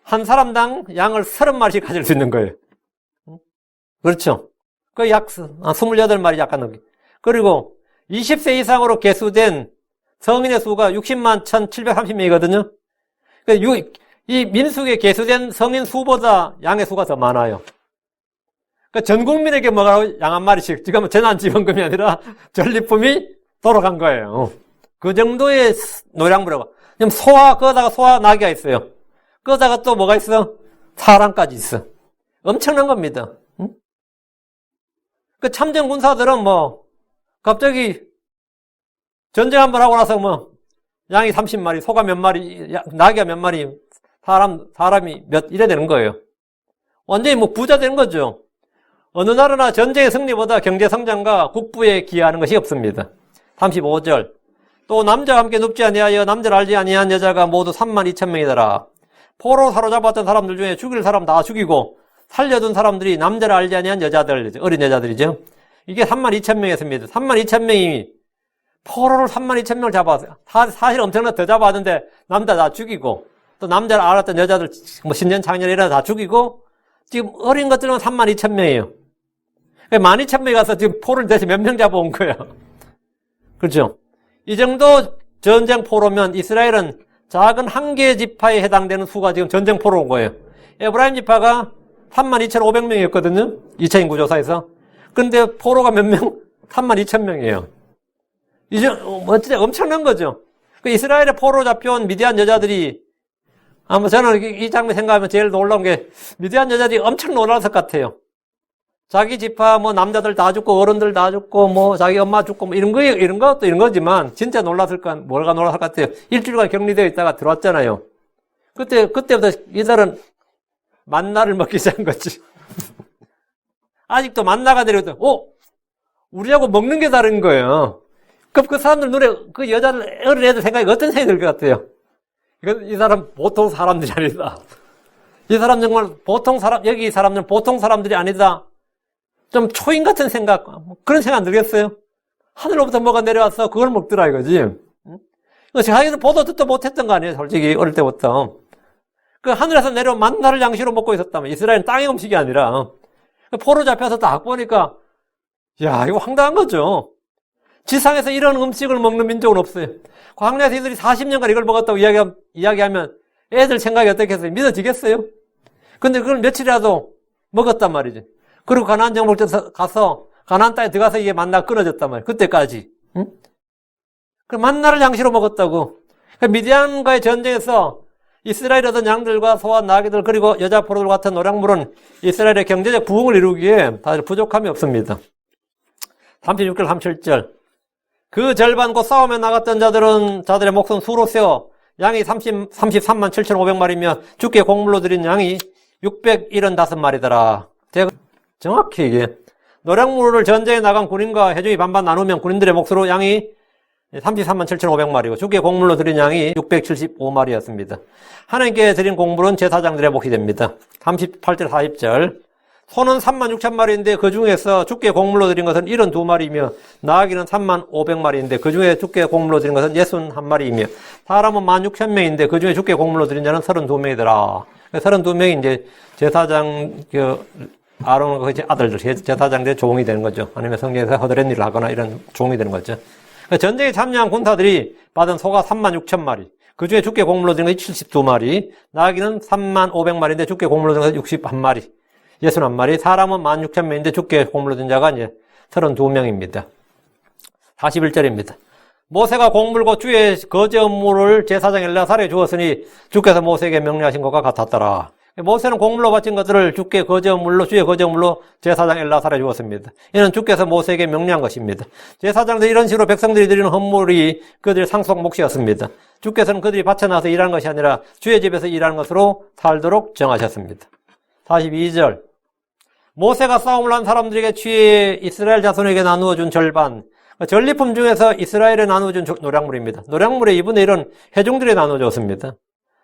A: 한 사람당 양을 30마리씩 가질 수 있는 거예요. 그렇죠. 그 약 28마리 약간 넘게. 그리고 20세 이상으로 계수된 성인의 수가 60만 1,730명이거든요. 이 민수기에 계수된 성인 수보다 양의 수가 더 많아요. 그러니까 전 국민에게 뭐가 양 한 마리씩, 지금 재난지원금이 아니라 전리품이 돌아간 거예요. 그 정도의 노량물이라고. 그럼 거기다가 소와 나귀가 있어요. 거기다가 또 뭐가 있어? 사람까지 있어. 엄청난 겁니다. 그 참전 군사들은 갑자기 전쟁 한번 하고 나서 양이 30마리, 소가 몇 마리, 나귀가 몇 마리, 사람이 이래 되는 거예요. 완전히 부자 되는 거죠. 어느 나라나 전쟁의 승리보다 경제 성장과 국부에 기여하는 것이 없습니다. 35절. 또 남자와 함께 눕지 아니하여 남자를 알지 아니한 여자가 모두 32,000명이더라. 포로 사로잡았던 사람들 중에 죽일 사람 다 죽이고 살려둔 사람들이 남자를 알지 아니한 여자들, 어린 여자들이죠. 이게 32,000명이었습니다. 32,000명이 포로를 32,000명을 잡았어요. 사실 엄청나게 더 잡았는데 남자 다 죽이고 또 남자를 알았던 여자들 신년 창년이라 다 죽이고 지금 어린 것들은 32,000명이에요. 12,000명이 가서 지금 포로를 대체 몇 명 잡아온 거야. 그렇죠? 이 정도 전쟁 포로면 이스라엘은 작은 한 개의 지파에 해당되는 수가 지금 전쟁 포로 온 거예요. 에브라임 지파가 32,500명이었거든요. 2차 인구조사에서. 그런데 포로가 몇 명? 32,000명이에요. 이제 엄청난 거죠. 그 이스라엘에 포로 잡혀온 미디안 여자들이 아마 저는 이 장면 생각하면 제일 놀라운 게 미디안 여자들이 엄청 놀랐을 것 같아요. 자기 지파 남자들 다 죽고 어른들 다 죽고 자기 엄마 죽고 이런 것도 이런 거지만 진짜 놀랐을 건 뭐가 놀랐을 것 같아요. 일주일간 격리되어 있다가 들어왔잖아요. 그때부터 이들은 만나를 먹기 시작한 거지. 아직도 만나가 내려도 우리하고 먹는 게 다른 거예요. 그럼 그 사람들 눈에 그 여자들 어린 애들 생각이 어떤 생각이 들 것 같아요? 이 사람 보통 사람들이 아니다. 이 사람 정말 여기 이 사람들은 보통 사람들이 아니다. 좀 초인 같은 생각, 그런 생각 안 들겠어요? 하늘로부터 뭐가 내려와서 그걸 먹더라 이거지. 자기는 보도 듣도 못했던 거 아니에요, 솔직히 어릴 때부터. 그 하늘에서 내려온 만나를 양식으로 먹고 있었다면 이스라엘은 땅의 음식이 아니라 포로 잡혀서 딱 보니까 야, 이거 황당한 거죠. 지상에서 이런 음식을 먹는 민족은 없어요. 광야에서 이들이 40년간 이걸 먹었다고 이야기하면 애들 생각이 어떻겠어요? 믿어지겠어요? 근데 그걸 며칠이라도 먹었단 말이지. 그리고 가나안 정복지에 가서 가나안 땅에 들어가서 이게 만나 끊어졌단 말이에요. 그때까지. 응? 그 만나를 양식으로 먹었다고. 그 미디안과의 전쟁에서 이스라엘 얻은 양들과 소와 나귀들 그리고 여자 포로들 같은 노략물은 이스라엘의 경제적 부흥을 이루기에 다들 부족함이 없습니다. 36절 37절 그 절반 곧 싸움에 나갔던 자들의 목숨 수로 세워 양이 33만 7,500마리며 주께 곡물로 드린 양이 675마리더라. 제가 정확히 이게 노략물을 전쟁에 나간 군인과 회중이 반반 나누면 군인들의 몫으로 양이 33만 7,500마리고 주께 곡물로 드린 양이 675마리였습니다. 하나님께 드린 곡물은 제사장들의 몫이 됩니다. 38절 40절 소는 3만 6천 마리인데 그 중에서 주께 곡물로 드린 것은 72마리이며 나아기는 3만 500마리인데 그 중에 주께 곡물로 드린 것은 61마리이며 사람은 1만 6천 명인데 그 중에 주께 곡물로 드린 자는 32명이더라. 32명이 이제 제사장 아론과 그 아들들 제사장들의 종이 되는 거죠. 아니면 성경에서 허드렛 일을 하거나 이런 종이 되는 거죠. 전쟁에 참여한 군사들이 받은 소가 3만 6천 마리, 그 중에 주께 곡물로 드린 것이 72마리, 나아기는 3만 500마리인데 주께 곡물로 드린 것이 61마리, 61마리, 사람은 1만 6천 명인데 주께 곡물로 드린 자가 이제 32명입니다. 41절입니다. 모세가 곡물과 주의 거제 업무를 제사장 엘라살에 주었으니 주께서 모세에게 명령하신 것과 같았더라. 모세는 곡물로 바친 것들을 주께 거제 업물로 주의 거제 업물로 제사장 엘라살에 주었습니다. 이는 주께서 모세에게 명령한 것입니다. 제사장들이 이런 식으로 백성들이 드리는 헌물이 그들의 상속 몫이었습니다. 주께서는 그들이 밭에 나서 일하는 것이 아니라 주의 집에서 일하는 것으로 살도록 정하셨습니다. 42절 모세가 싸움을 한 사람들에게 주의 이스라엘 자손에게 나누어 준 절반 전리품 중에서 이스라엘에 나누어준 노략물입니다. 노략물의 2분의 1은 회중들에 나누어졌습니다.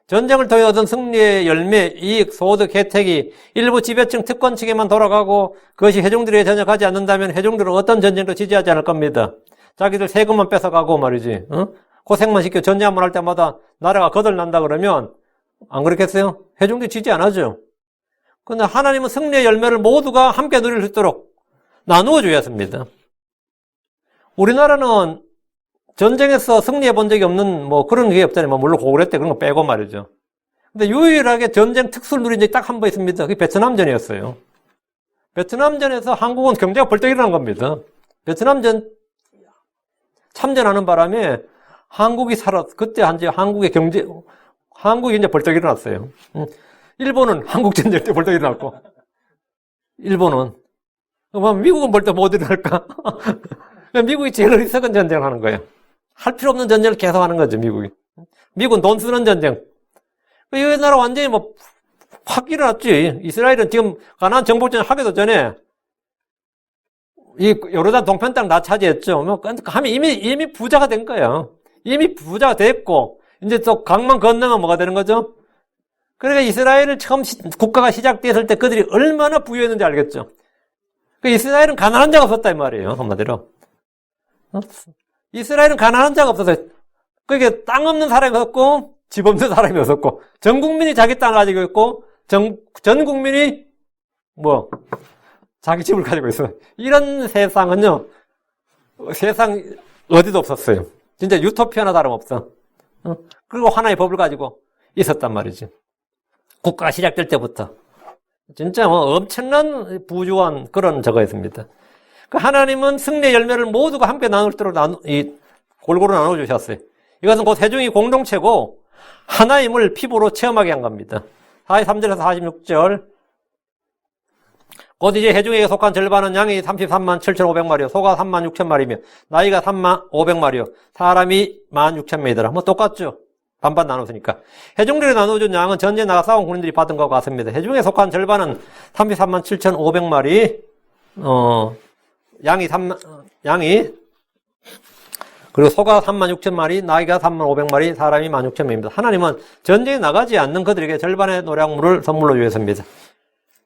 A: 전쟁을 통해 얻은 승리의 열매, 이익, 소득, 혜택이 일부 지배층 특권 측에만 돌아가고 그것이 회중들에게 전혀 가지 않는다면 회중들은 어떤 전쟁도 지지하지 않을 겁니다. 자기들 세금만 뺏어가고 말이지. 고생만 시켜 전쟁 한번 할 때마다 나라가 거덜난다 그러면 안 그렇겠어요? 회중들이 지지 안 하죠. 그런데 하나님은 승리의 열매를 모두가 함께 누릴 수 있도록 나누어 줘야 했습니다. 우리나라는 전쟁에서 승리해 본 적이 없는 그런 게 없잖아요. 물론 고구려 때 그런 거 빼고 말이죠. 근데 유일하게 전쟁 특수를 누린 적이 딱 한 번 있습니다. 그게 베트남전이었어요. 베트남전에서 한국은 경제가 벌떡 일어난 겁니다. 베트남전 참전하는 바람에 한국이 그때 한국이 이제 벌떡 일어났어요. 일본은 한국전쟁 때 벌떡 일어났고, 일본은. 미국은 벌떡 못 일어날까? 미국이 제일 어리석은 전쟁을 하는 거예요. 할 필요 없는 전쟁을 계속 하는 거죠, 미국이. 미국은 돈 쓰는 전쟁. 이 나라 완전히 확 일어났지. 이스라엘은 지금 가나안 정복전 하기도 전에 이 요르단 동편 땅 다 차지했죠. 하면 이미 부자가 된 거예요. 이미 부자가 됐고, 이제 또 강만 건너면 뭐가 되는 거죠? 그러니까 이스라엘을 처음 국가가 시작됐을 때 그들이 얼마나 부유했는지 알겠죠? 이스라엘은 가난한 자가 없었다, 이 말이에요, 한마디로. 이스라엘은 가난한 자가 없었어요. 그게 땅 없는 사람이 없었고, 집 없는 사람이 없었고, 전 국민이 자기 땅을 가지고 있고, 전 국민이, 자기 집을 가지고 있어요. 이런 세상은요, 세상 어디도 없었어요. 진짜 유토피아나 다름없어. 그리고 하나의 법을 가지고 있었단 말이지. 국가가 시작될 때부터. 진짜 엄청난 부유한 그런 저거였습니다. 하나님은 승리의 열매를 모두가 함께 나눌도록 골고루 나눠주셨어요. 이것은 곧 회중이 공동체고 하나의 힘을 피부로 체험하게 한 겁니다. 43절에서 46절 곧 이제 회중에게 속한 절반은 양이 33만 7,500마리요 소가 3만 6천 마리며 나이가 3만 500마리요 사람이 1만 6천 명이더라. 똑같죠. 반반 나눴으니까. 회중들에 나눠준 양은 전쟁에 나가 싸운 군인들이 받은 것과 같습니다. 회중에 속한 절반은 33만 7,500마리 양이 그리고 소가 3만 6천 마리, 나귀가 3만 500마리, 사람이 1만 6천 명입니다. 하나님은 전쟁에 나가지 않는 그들에게 절반의 노략물을 선물로 주셨습니다.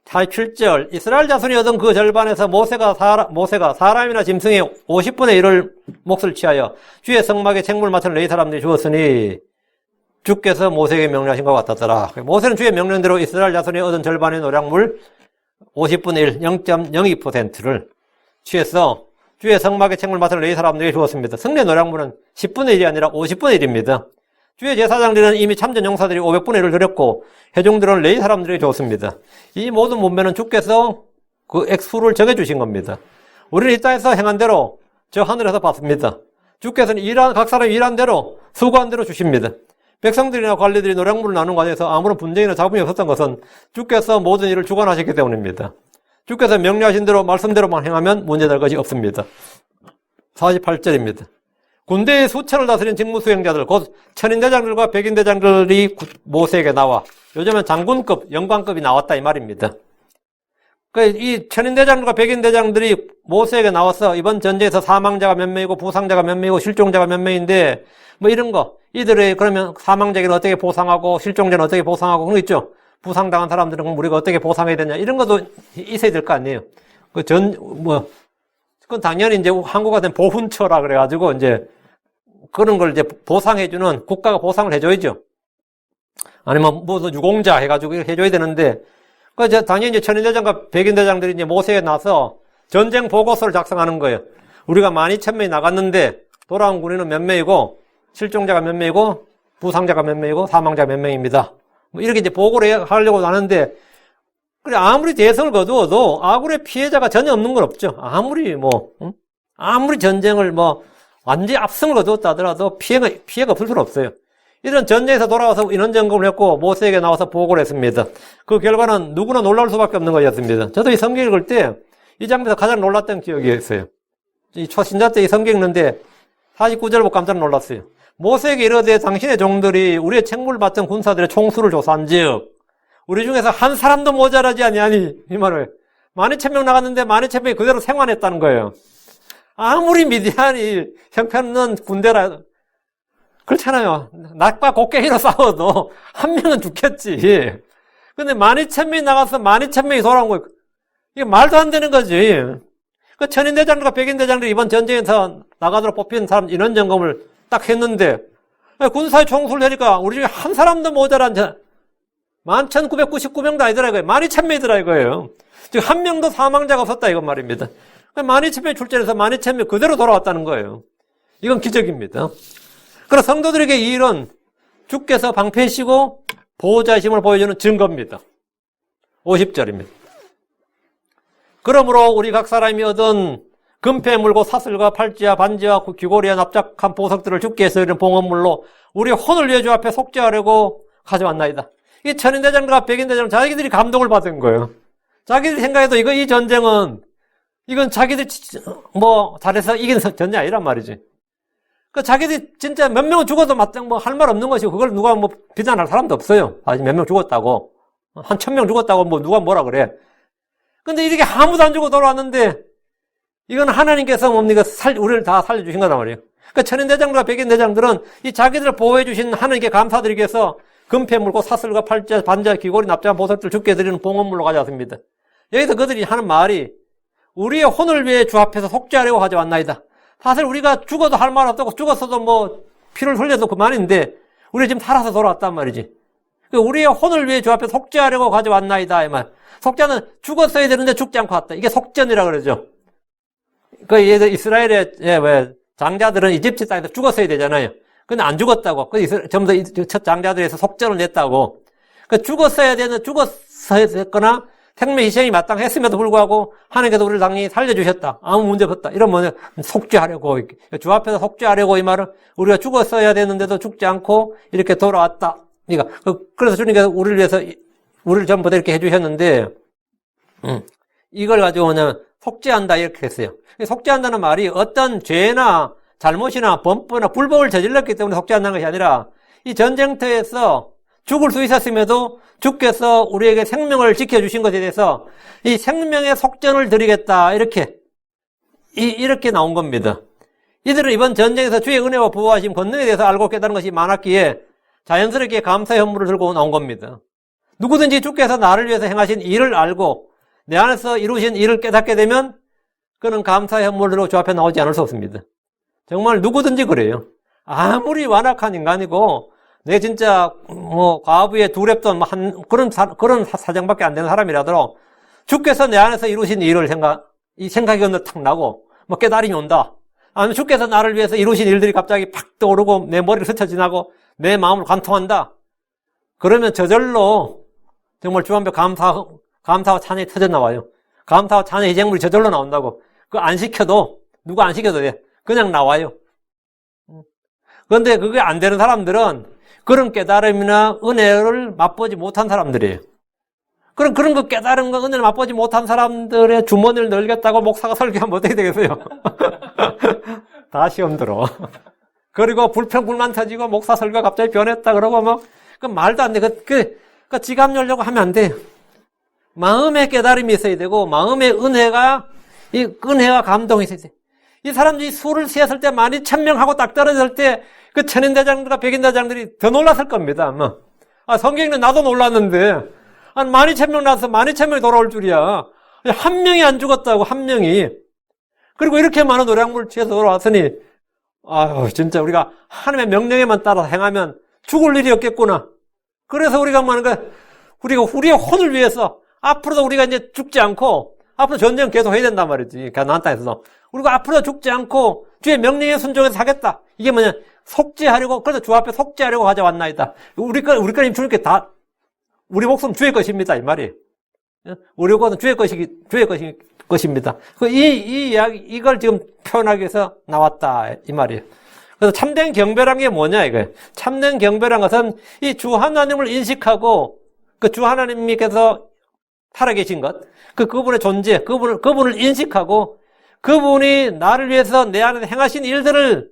A: 47절 이스라엘 자손이 얻은 그 절반에서 모세가 사람이나 짐승의 50분의 1을 몫을 취하여 주의 성막에 책물 맡은 레위 사람들이 주었으니 주께서 모세에게 명령하신 것 같았더라. 모세는 주의 명령대로 이스라엘 자손이 얻은 절반의 노략물 50분의 1, 0.02%를 취해서 주의 성막에 책물 맡은 레위 사람들에게 주었습니다. 승리의 노략물은 10분의 1이 아니라 50분의 1입니다. 주의 제사장들은 이미 참전 용사들이 500분의 1을 드렸고 회중들은 레위 사람들에게 줬습니다. 이 모든 문매는 주께서 그 액수를 정해주신 겁니다. 우리는 이 땅에서 행한 대로 저 하늘에서 받습니다. 주께서는 각 사람이 일한 대로, 수고한 대로 주십니다. 백성들이나 관리들이 노량물을 나누는 과정에서 아무런 분쟁이나 잡음이 없었던 것은 주께서 모든 일을 주관하셨기 때문입니다. 주께서 명령하신 대로, 말씀대로만 행하면 문제될 것이 없습니다. 48절입니다. 군대의 수천을 다스린 직무수행자들, 곧 천인대장들과 백인대장들이 모세에게 나와, 요즘은 장군급, 영광급이 나왔다 이 말입니다. 이 천인대장들과 백인대장들이 모세에게 나와서 이번 전쟁에서 사망자가 몇 명이고 부상자가 몇 명이고 실종자가 몇 명인데 뭐 이런 거, 이들의 그러면 사망자에게는 어떻게 보상하고 실종자는 어떻게 보상하고 그런 거 있죠. 부상당한 사람들은 우리가 어떻게 보상해야 되냐 이런 것도 있어야 될 거 아니에요. 그건 당연히 이제 한국 같은 보훈처라 그래가지고 이제 그런 걸 이제 보상해주는, 국가가 보상을 해줘야죠. 아니면 무슨 유공자 해가지고 해줘야 되는데, 당연히 이제 천인대장과 백인대장들이 이제 모세에 나서 전쟁 보고서를 작성하는 거예요. 우리가 12,000명이 나갔는데 돌아온 군인은 몇 명이고, 실종자가 몇 명이고, 부상자가 몇 명이고, 사망자가 몇 명입니다. 뭐 이렇게 이제 보고를 하려고 하는데, 그래, 아무리 대성을 거두어도 아굴의 피해자가 전혀 없는 건 없죠. 아무리 전쟁을 완전히 압승을 거두었다 하더라도 피해가 없을 수는 없어요. 이런 전쟁에서 돌아와서 인원 점검을 했고 모세에게 나와서 보고를 했습니다. 그 결과는 누구나 놀랄 수밖에 없는 것이었습니다. 저도 이 성경 읽을 때 이 장면에서 가장 놀랐던 기억이 있어요. 이 초신자 때 이 성경 읽는데 49절 보고 깜짝 놀랐어요. 모세에게 이르되 당신의 종들이 우리의 책무를 맡은 군사들의 총수를 조사한즉 우리 중에서 한 사람도 모자라지 아니하니, 이 말을 12,000명 나갔는데 12,000명이 그대로 생還했다는 거예요. 아무리 미디안이 형편없는 군대라 그렇잖아요. 낮과 곡괭이로 싸워도 한 명은 죽겠지. 근데 12,000명이 나가서 12,000명이 돌아온 거예요. 이게 말도 안 되는 거지. 그 천인대장들과 백인대장들이 이번 전쟁에서 나가도록 뽑힌 사람 인원 점검을 딱 했는데 군사의 총수를 하니까 우리 중에 한 사람도 모자란 11,999명도 아니더라 이거예요. 12,000명이더라 이거예요. 즉 한 명도 사망자가 없었다 이건 말입니다. 12,000명이 출전해서 12,000명 그대로 돌아왔다는 거예요. 이건 기적입니다. 그래서 성도들에게 이 일은 주께서 방패시고 보호자이심을 보여주는 증거입니다. 50절입니다. 그러므로 우리 각 사람이 얻은 금패 물고 사슬과 팔찌와 반지와 귀고리와 납작한 보석들을 주께서 이런 봉헌물로 우리 혼을 위해 주 앞에 속죄하려고 가져왔나이다. 이 천인대장과 백인대장은 자기들이 감동을 받은 거예요. 자기들이 생각해도 이 전쟁은 이건 자기들 잘해서 이긴 전쟁이 아니란 말이지. 자기들이 진짜 몇 명은 죽어도 할 말 없는 것이고 그걸 누가 비난할 사람도 없어요. 아직 몇 명 죽었다고. 한 1,000명 죽었다고 누가 뭐라 그래. 근데 이렇게 아무도 안 죽고 돌아왔는데 이건 하나님께서 우리를 다 살려주신 거란 말이에요. 천인대장과 백인대장들은 이 자기들을 보호해주신 하나님께 감사드리기 위해서 금패 물고 사슬과 팔자, 반자, 귀고리, 납작한 보석들 주께 드리는 봉헌물로 가져왔습니다. 여기서 그들이 하는 말이 우리의 혼을 위해 주 앞에서 속죄하려고 가져왔나이다. 사실 우리가 죽어도 할 말 없다고 죽었어도 피를 흘려도 그만인데 우리 지금 살아서 돌아왔단 말이지. 우리의 혼을 위해 주 앞에 속죄하려고 가져왔나이다 이 말. 속죄는 죽었어야 되는데 죽지 않고 왔다. 이게 속전이라 그러죠. 이스라엘의 장자들은 이집트 땅에서 죽었어야 되잖아요. 근데 안 죽었다고. 전부 다 첫 장자들에서 속전을 냈다고. 죽었어야 됐거나 생명 희생이 마땅했음에도 불구하고 하나님께서 우리를 당연히 살려주셨다. 아무 문제 없다. 이런 속죄하려고. 주 앞에서 속죄하려고 이 말은 우리가 죽었어야 되는데도 죽지 않고 이렇게 돌아왔다. 그래서 주님께서 우리를 위해서 우리를 전부 다 이렇게 해주셨는데, 이걸 가지고 뭐냐면 속죄한다 이렇게 했어요. 속죄한다는 말이 어떤 죄나 잘못이나 범죄나 불법을 저질렀기 때문에 속죄한다는 것이 아니라 이 전쟁터에서 죽을 수 있었음에도 주께서 우리에게 생명을 지켜주신 것에 대해서 이 생명의 속전을 드리겠다 이렇게 나온 겁니다. 이들은 이번 전쟁에서 주의 은혜와 보호하심 권능에 대해서 알고 깨달은 것이 많았기에 자연스럽게 감사 현물을 들고 나온 겁니다. 누구든지 주께서 나를 위해서 행하신 일을 알고 내 안에서 이루신 일을 깨닫게 되면 그는 감사 현물을 들고 주 앞에 나오지 않을 수 없습니다. 정말 누구든지 그래요. 아무리 완악한 인간이고 내 진짜 과부의 두렵던 그런 사정밖에 안 되는 사람이라도 주께서 내 안에서 이루신 일을 이 생각이 어느 탁 나고 깨달음이 온다. 아니면 주께서 나를 위해서 이루신 일들이 갑자기 팍 떠오르고 내 머리를 스쳐 지나고 내 마음을 관통한다. 그러면 저절로 정말 주 앞에 감사와 찬양이 터져 나와요. 감사와 찬양 희생물이 저절로 나온다고. 그거 안 시켜도 누가 안 시켜도 돼. 그냥 나와요. 그런데 그게 안 되는 사람들은 그런 깨달음이나 은혜를 맛보지 못한 사람들이에요. 그런 거 깨달은 거 은혜를 맛보지 못한 사람들의 주머니를 늘겠다고 목사가 설교하면 어떻게 되겠어요? 다 시험 들어. 그리고 불평불만 터지고 목사 설교가 갑자기 변했다 그러고 뭐, 그 말도 안 돼. 그 지갑 열려고 하면 안 돼요. 마음의 깨달음이 있어야 되고, 마음의 은혜가 감동이 있어야 돼. 이 사람들이 수를 세었을 때 12,000명하고 딱 떨어졌을 때, 그 천인대장들과 백인대장들이 더 놀랐을 겁니다, 아마. 성경에는 나도 놀랐는데, 한 12,000명 나와서 12,000명이 돌아올 줄이야. 한 명이 안 죽었다고, 한 명이. 그리고 이렇게 많은 노량물을 취해서 돌아왔으니, 아유, 진짜 우리가 하나님의 명령에만 따라 행하면 죽을 일이 없겠구나. 그래서 우리가 우리의 혼을 위해서 앞으로도 우리가 이제 죽지 않고, 앞으로 전쟁 계속 해야 된단 말이지. 가나안 땅에서. 우리가 앞으로 죽지 않고, 주의 명령에 순종해서 사겠다. 이게 뭐냐? 속죄하려고, 그래서 주 앞에 속죄하려고 가져왔나이다. 우리 거님 주님께 다, 우리 목숨 주의 것입니다. 이 말이에요. 우리 것은 주의 것입니다. 이 이야기, 이걸 지금 표현하기 위해서 나왔다. 이 말이에요. 그래서 참된 경배란 게 뭐냐, 이거예요. 참된 경배란 것은 이 주 하나님을 인식하고, 그 주 하나님께서 살아계신 것, 그분의 존재, 그분을 인식하고, 그분이 나를 위해서 내 안에 행하신 일들을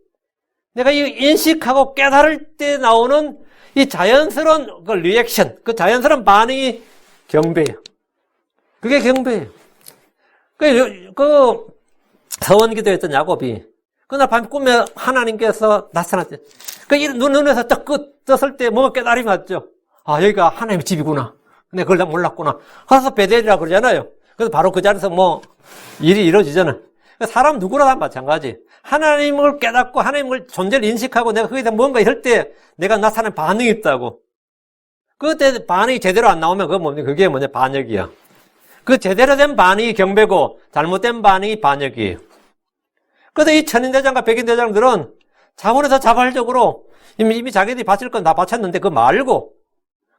A: 내가 인식하고 깨달을 때 나오는 이 자연스러운 그 리액션, 그 자연스러운 반응이 경배예요. 그게 경배예요. 그 서원기도 했던 야곱이 그날 밤 꿈에 하나님께서 나타났대. 눈에서 딱 떴을 때 뭐가 깨달음이 왔죠. 아, 여기가 하나님의 집이구나. 근데 그걸 다 몰랐구나. 가서 베델이라고 그러잖아요. 그래서 바로 그 자리에서 뭐 일이 이루어지잖아요. 사람 누구나 다 마찬가지. 하나님을 깨닫고 하나님을 존재를 인식하고 내가 거기서 뭔가 할 때 내가 나타나는 반응이 있다고. 그때 반응이 제대로 안 나오면 그게 뭐냐? 반역이야. 그 제대로 된 반응이 경배고 잘못된 반응이 반역이에요. 그래서 이 천인대장과 백인대장들은 자원에서 자발적으로 이미 자기들이 바칠 건 다 바쳤는데 그거 말고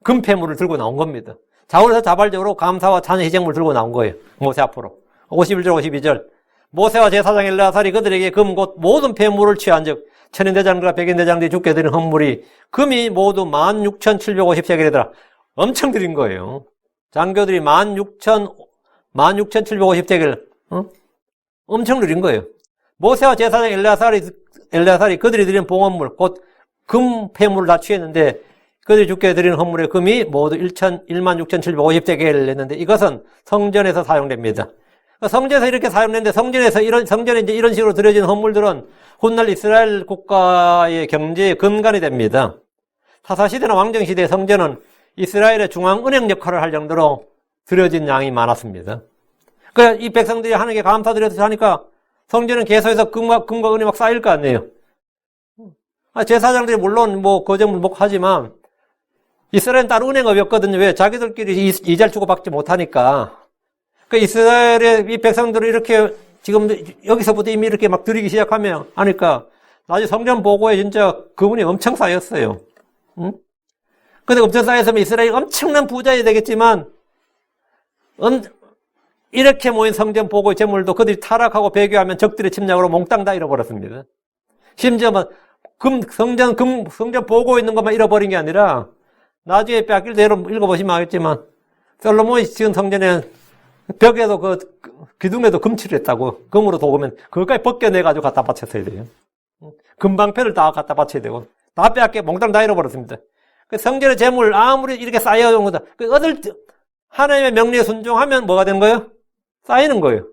A: 금폐물을 들고 나온 겁니다. 자원에서 자발적으로 감사와 찬양 희생물을 들고 나온 거예요. 모세 앞으로. 51절 52절. 모세와 제사장 엘레아살이 그들에게 금 곧 모든 폐물을 취한 즉 천인대장과 백인대장들이 죽게 드린 헌물이 금이 모두 16,750세겔이더라. 엄청 드린 거예요. 장교들이 16,750세겔 엄청 드린 거예요. 모세와 제사장 엘레아살이 그들이 드린 봉헌물 곧 금 폐물을 다 취했는데 그들이 죽게 드린 헌물의 금이 모두 16,750세겔을 냈는데 이것은 성전에서 사용됩니다. 성전에서 이렇게 사용되는데 성전에 이제 이런 식으로 드려진 헌물들은 훗날 이스라엘 국가의 경제의 근간이 됩니다. 사사시대나 왕정시대의 성전은 이스라엘의 중앙은행 역할을 할 정도로 드려진 양이 많았습니다. 그래서 이 백성들이 하나님께 감사드려서 하니까 성전은 계속해서 금과 은이 막 쌓일 거 아니에요. 제사장들이 물론 거저물목하지만 이스라엘은 따로 은행업이 없거든요. 왜? 자기들끼리 이자를 주고받지 못하니까. 이스라엘의 이 백성들을 이렇게 지금 여기서부터 이미 이렇게 막 드리기 시작하면 하니까 나중에 성전 보고에 진짜 그분이 엄청 쌓였어요. 응? 근데 엄청 쌓였으면 이스라엘이 엄청난 부자이 되겠지만 이렇게 모인 성전 보고의 재물도 그들이 타락하고 배교하면 적들의 침략으로 몽땅 다 잃어버렸습니다. 심지어 성전 보고 있는 것만 잃어버린 게 아니라 나중에 빼앗길 대로 읽어보시면 알겠지만 솔로몬이 지은 성전에 벽에도 기둥에도 금칠을 했다고. 금으로 도구면 그것까지 벗겨내가지고 갖다 바쳤어야 돼요. 금방패를 다 갖다 바쳐야 되고 다 빼앗겨 몽땅 다 잃어버렸습니다. 성전의 재물 아무리 이렇게 쌓여온 거다. 하나님의 명령에 순종하면 뭐가 되는 거예요? 쌓이는 거예요.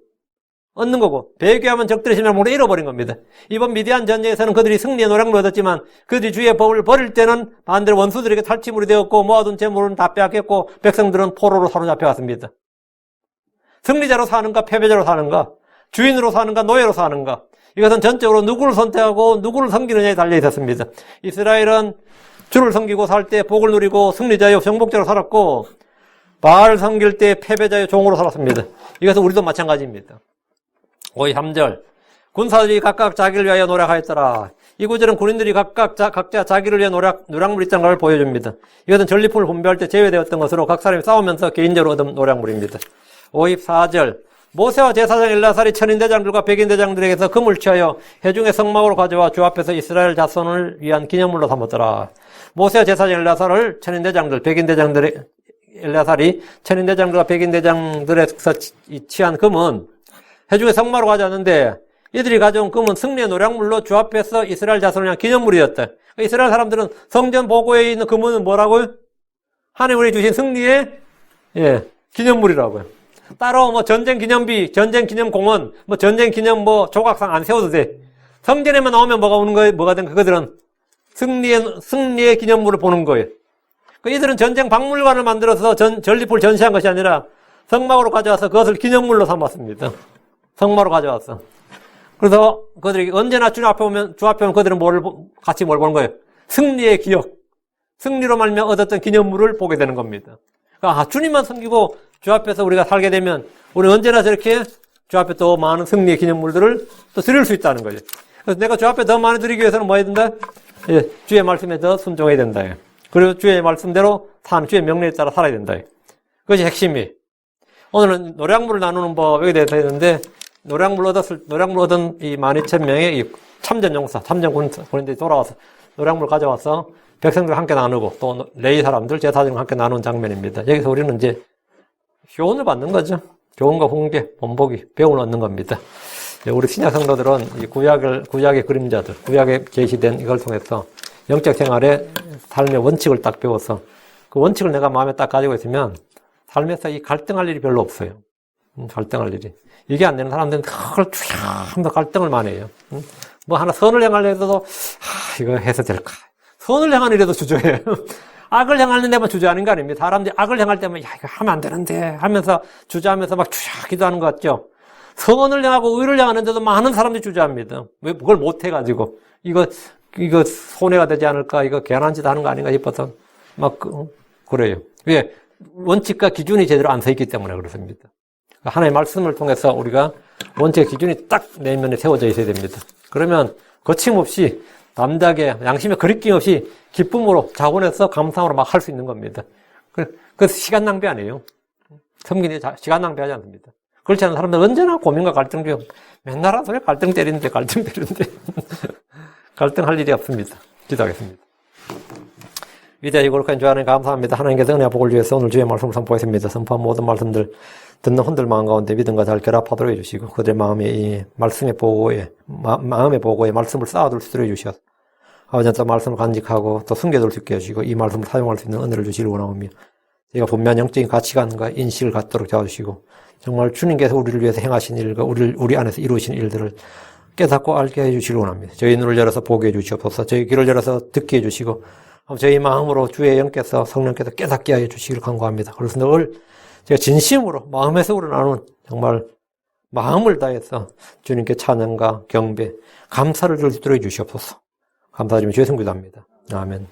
A: 얻는 거고 배교하면 적들의 침략으로 잃어버린 겁니다. 이번 미디안 전쟁에서는 그들이 승리의 노량을 얻었지만 그들이 주의 법을 버릴 때는 반대로 원수들에게 탈취물이 되었고 모아둔 재물은 다 빼앗겼고 백성들은 포로로 사로잡혀왔습니다. 승리자로 사는가 패배자로 사는가 주인으로 사는가 노예로 사는가 이것은 전적으로 누구를 선택하고 누구를 섬기느냐에 달려 있었습니다. 이스라엘은 주를 섬기고 살 때 복을 누리고 승리자요 정복자로 살았고 바알 섬길 때 패배자의 종으로 살았습니다. 이것은 우리도 마찬가지입니다. 53절 군사들이 각각 자기를 위하여 노력하였더라. 이 구절은 군인들이 각자 자기를 위해 노량물이 있다는 걸 보여줍니다. 이것은 전리품을 분배할 때 제외되었던 것으로 각 사람이 싸우면서 개인적으로 얻은 노량물입니다. 54절 모세와 제사장 엘라살이 천인대장들과 백인대장들에게서 금을 취하여 회중의 성막으로 가져와 주 앞에서 이스라엘 자손을 위한 기념물로 삼았더라. 모세와 제사장 엘라살을 천인대장들, 백인대장들의 엘라살이 천인대장들과 백인대장들에서 취한 금은 회중의 성막으로 가져왔는데 이들이 가져온 금은 승리의 노량물로 주 앞에서 이스라엘 자손을 위한 기념물이었다. 이스라엘 사람들은 성전 보고에 있는 금은 뭐라고요? 하나님이 주신 승리의 기념물이라고요. 따로 뭐 전쟁 기념비, 전쟁 기념공원, 뭐 전쟁 기념 뭐 조각상 안 세워도 돼. 성전에만 나오면 뭐가 오는 거예요? 뭐가 된 그들은 승리의 기념물을 보는 거예요. 이들은 전쟁 박물관을 만들어서 전리품을 전시한 것이 아니라 성막으로 가져와서 그것을 기념물로 삼았습니다. 성막으로 가져왔어. 그래서 그들이 언제나 주 앞에 오면 그들은 같이 뭘 보는 거예요? 승리의 기억. 승리로 말미암아 얻었던 기념물을 보게 되는 겁니다. 그러니까 주님만 섬기고 주 앞에서 우리가 살게 되면 우리는 언제나 저렇게 주 앞에 또 많은 승리의 기념물들을 또 드릴 수 있다는 거죠. 그래서 내가 주 앞에 더 많이 드리기 위해서는 뭐 해야 된다? 주의 말씀에 더 순종해야 된다. 그리고 주의 말씀대로 주의 명령에 따라 살아야 된다. 그것이 핵심이. 오늘은 노량물을 나누는 법에 대해서 했는데 노량물 얻은 이 12,000명의 이 참전용사, 참전군인들이 돌아와서 노량물 가져와서 백성들과 함께 나누고 또 레위 사람들, 제사장과 함께 나누는 장면입니다. 여기서 우리는 이제 교훈을 받는 거죠. 교훈과 훈계, 본보기, 배움을 얻는 겁니다. 우리 신약 성도들은 이 구약의 그림자들, 구약에 계시된 이걸 통해서 영적 생활의 삶의 원칙을 딱 배워서 그 원칙을 내가 마음에 딱 가지고 있으면 삶에서 이 갈등할 일이 별로 없어요. 갈등할 일이. 이게 안 되는 사람들은 그걸 참 갈등을 많이 해요. 뭐 하나 선을 행하려 해도 이거 해서 될까? 선을 행하는 일에도 주저해요. 악을 행하는 데만 주저하는 거 아닙니다. 사람들이 악을 행할 때만 이거 하면 안 되는데 하면서 주저하면서 막 기도하는 것 같죠. 선을 행하고 의를 행하는데도 많은 사람들이 주저합니다. 왜 그걸 못 해가지고 이거 손해가 되지 않을까? 이거 괜한 짓 하는 거 아닌가 싶어서 막 그래요. 왜? 원칙과 기준이 제대로 안 서 있기 때문에 그렇습니다. 하나님의 말씀을 통해서 우리가 원칙의 기준이 딱 내면에 세워져 있어야 됩니다. 그러면 거침없이 담대하게 양심에 거리낌 없이 기쁨으로 자원해서 감사함으로 막 할 수 있는 겁니다. 그래서 시간 낭비 아니에요. 섬기는 시간 낭비하지 않습니다. 그렇지 않은 사람들 언제나 고민과 갈등 중 맨날 하소요. 갈등 때리는데 갈등할 일이 없습니다. 기도하겠습니다. 위대하시고 거룩한 주 하나님 감사합니다. 하나님께서 은혜와 복을 주셔서 오늘 주의 말씀을 선포했습니다. 선포한 모든 말씀들 듣는 혼들 마음 가운데 믿음과 잘 결합하도록 해주시고 그들의 마음에 이 말씀의 보고에 마음의 보고에 말씀을 쌓아둘 수 있도록 해주셔서 아버지 또 말씀을 간직하고 또 숨겨둘 수 있게 해주시고 이 말씀을 사용할 수 있는 은혜를 주시길 원하오며 저희가 분명한 영적인 가치관과 인식을 갖도록 도와주시고 정말 주님께서 우리를 위해서 행하신 일과 우리 안에서 이루신 일들을 깨닫고 알게 해주시길 원합니다. 저희 눈을 열어서 보게 해주시옵소서. 저희 귀를 열어서 듣게 해주시고 저희 마음으로 주의 영께서 성령께서 깨닫게 하여 주시기를 간구합니다. 그래서 늘 제가 진심으로 마음에서 우러나오는 정말 마음을 다해서 주님께 찬양과 경배, 감사를 줄 수 있도록 해주시옵소서. 감사드리며 주의 성기도합니다. 아멘.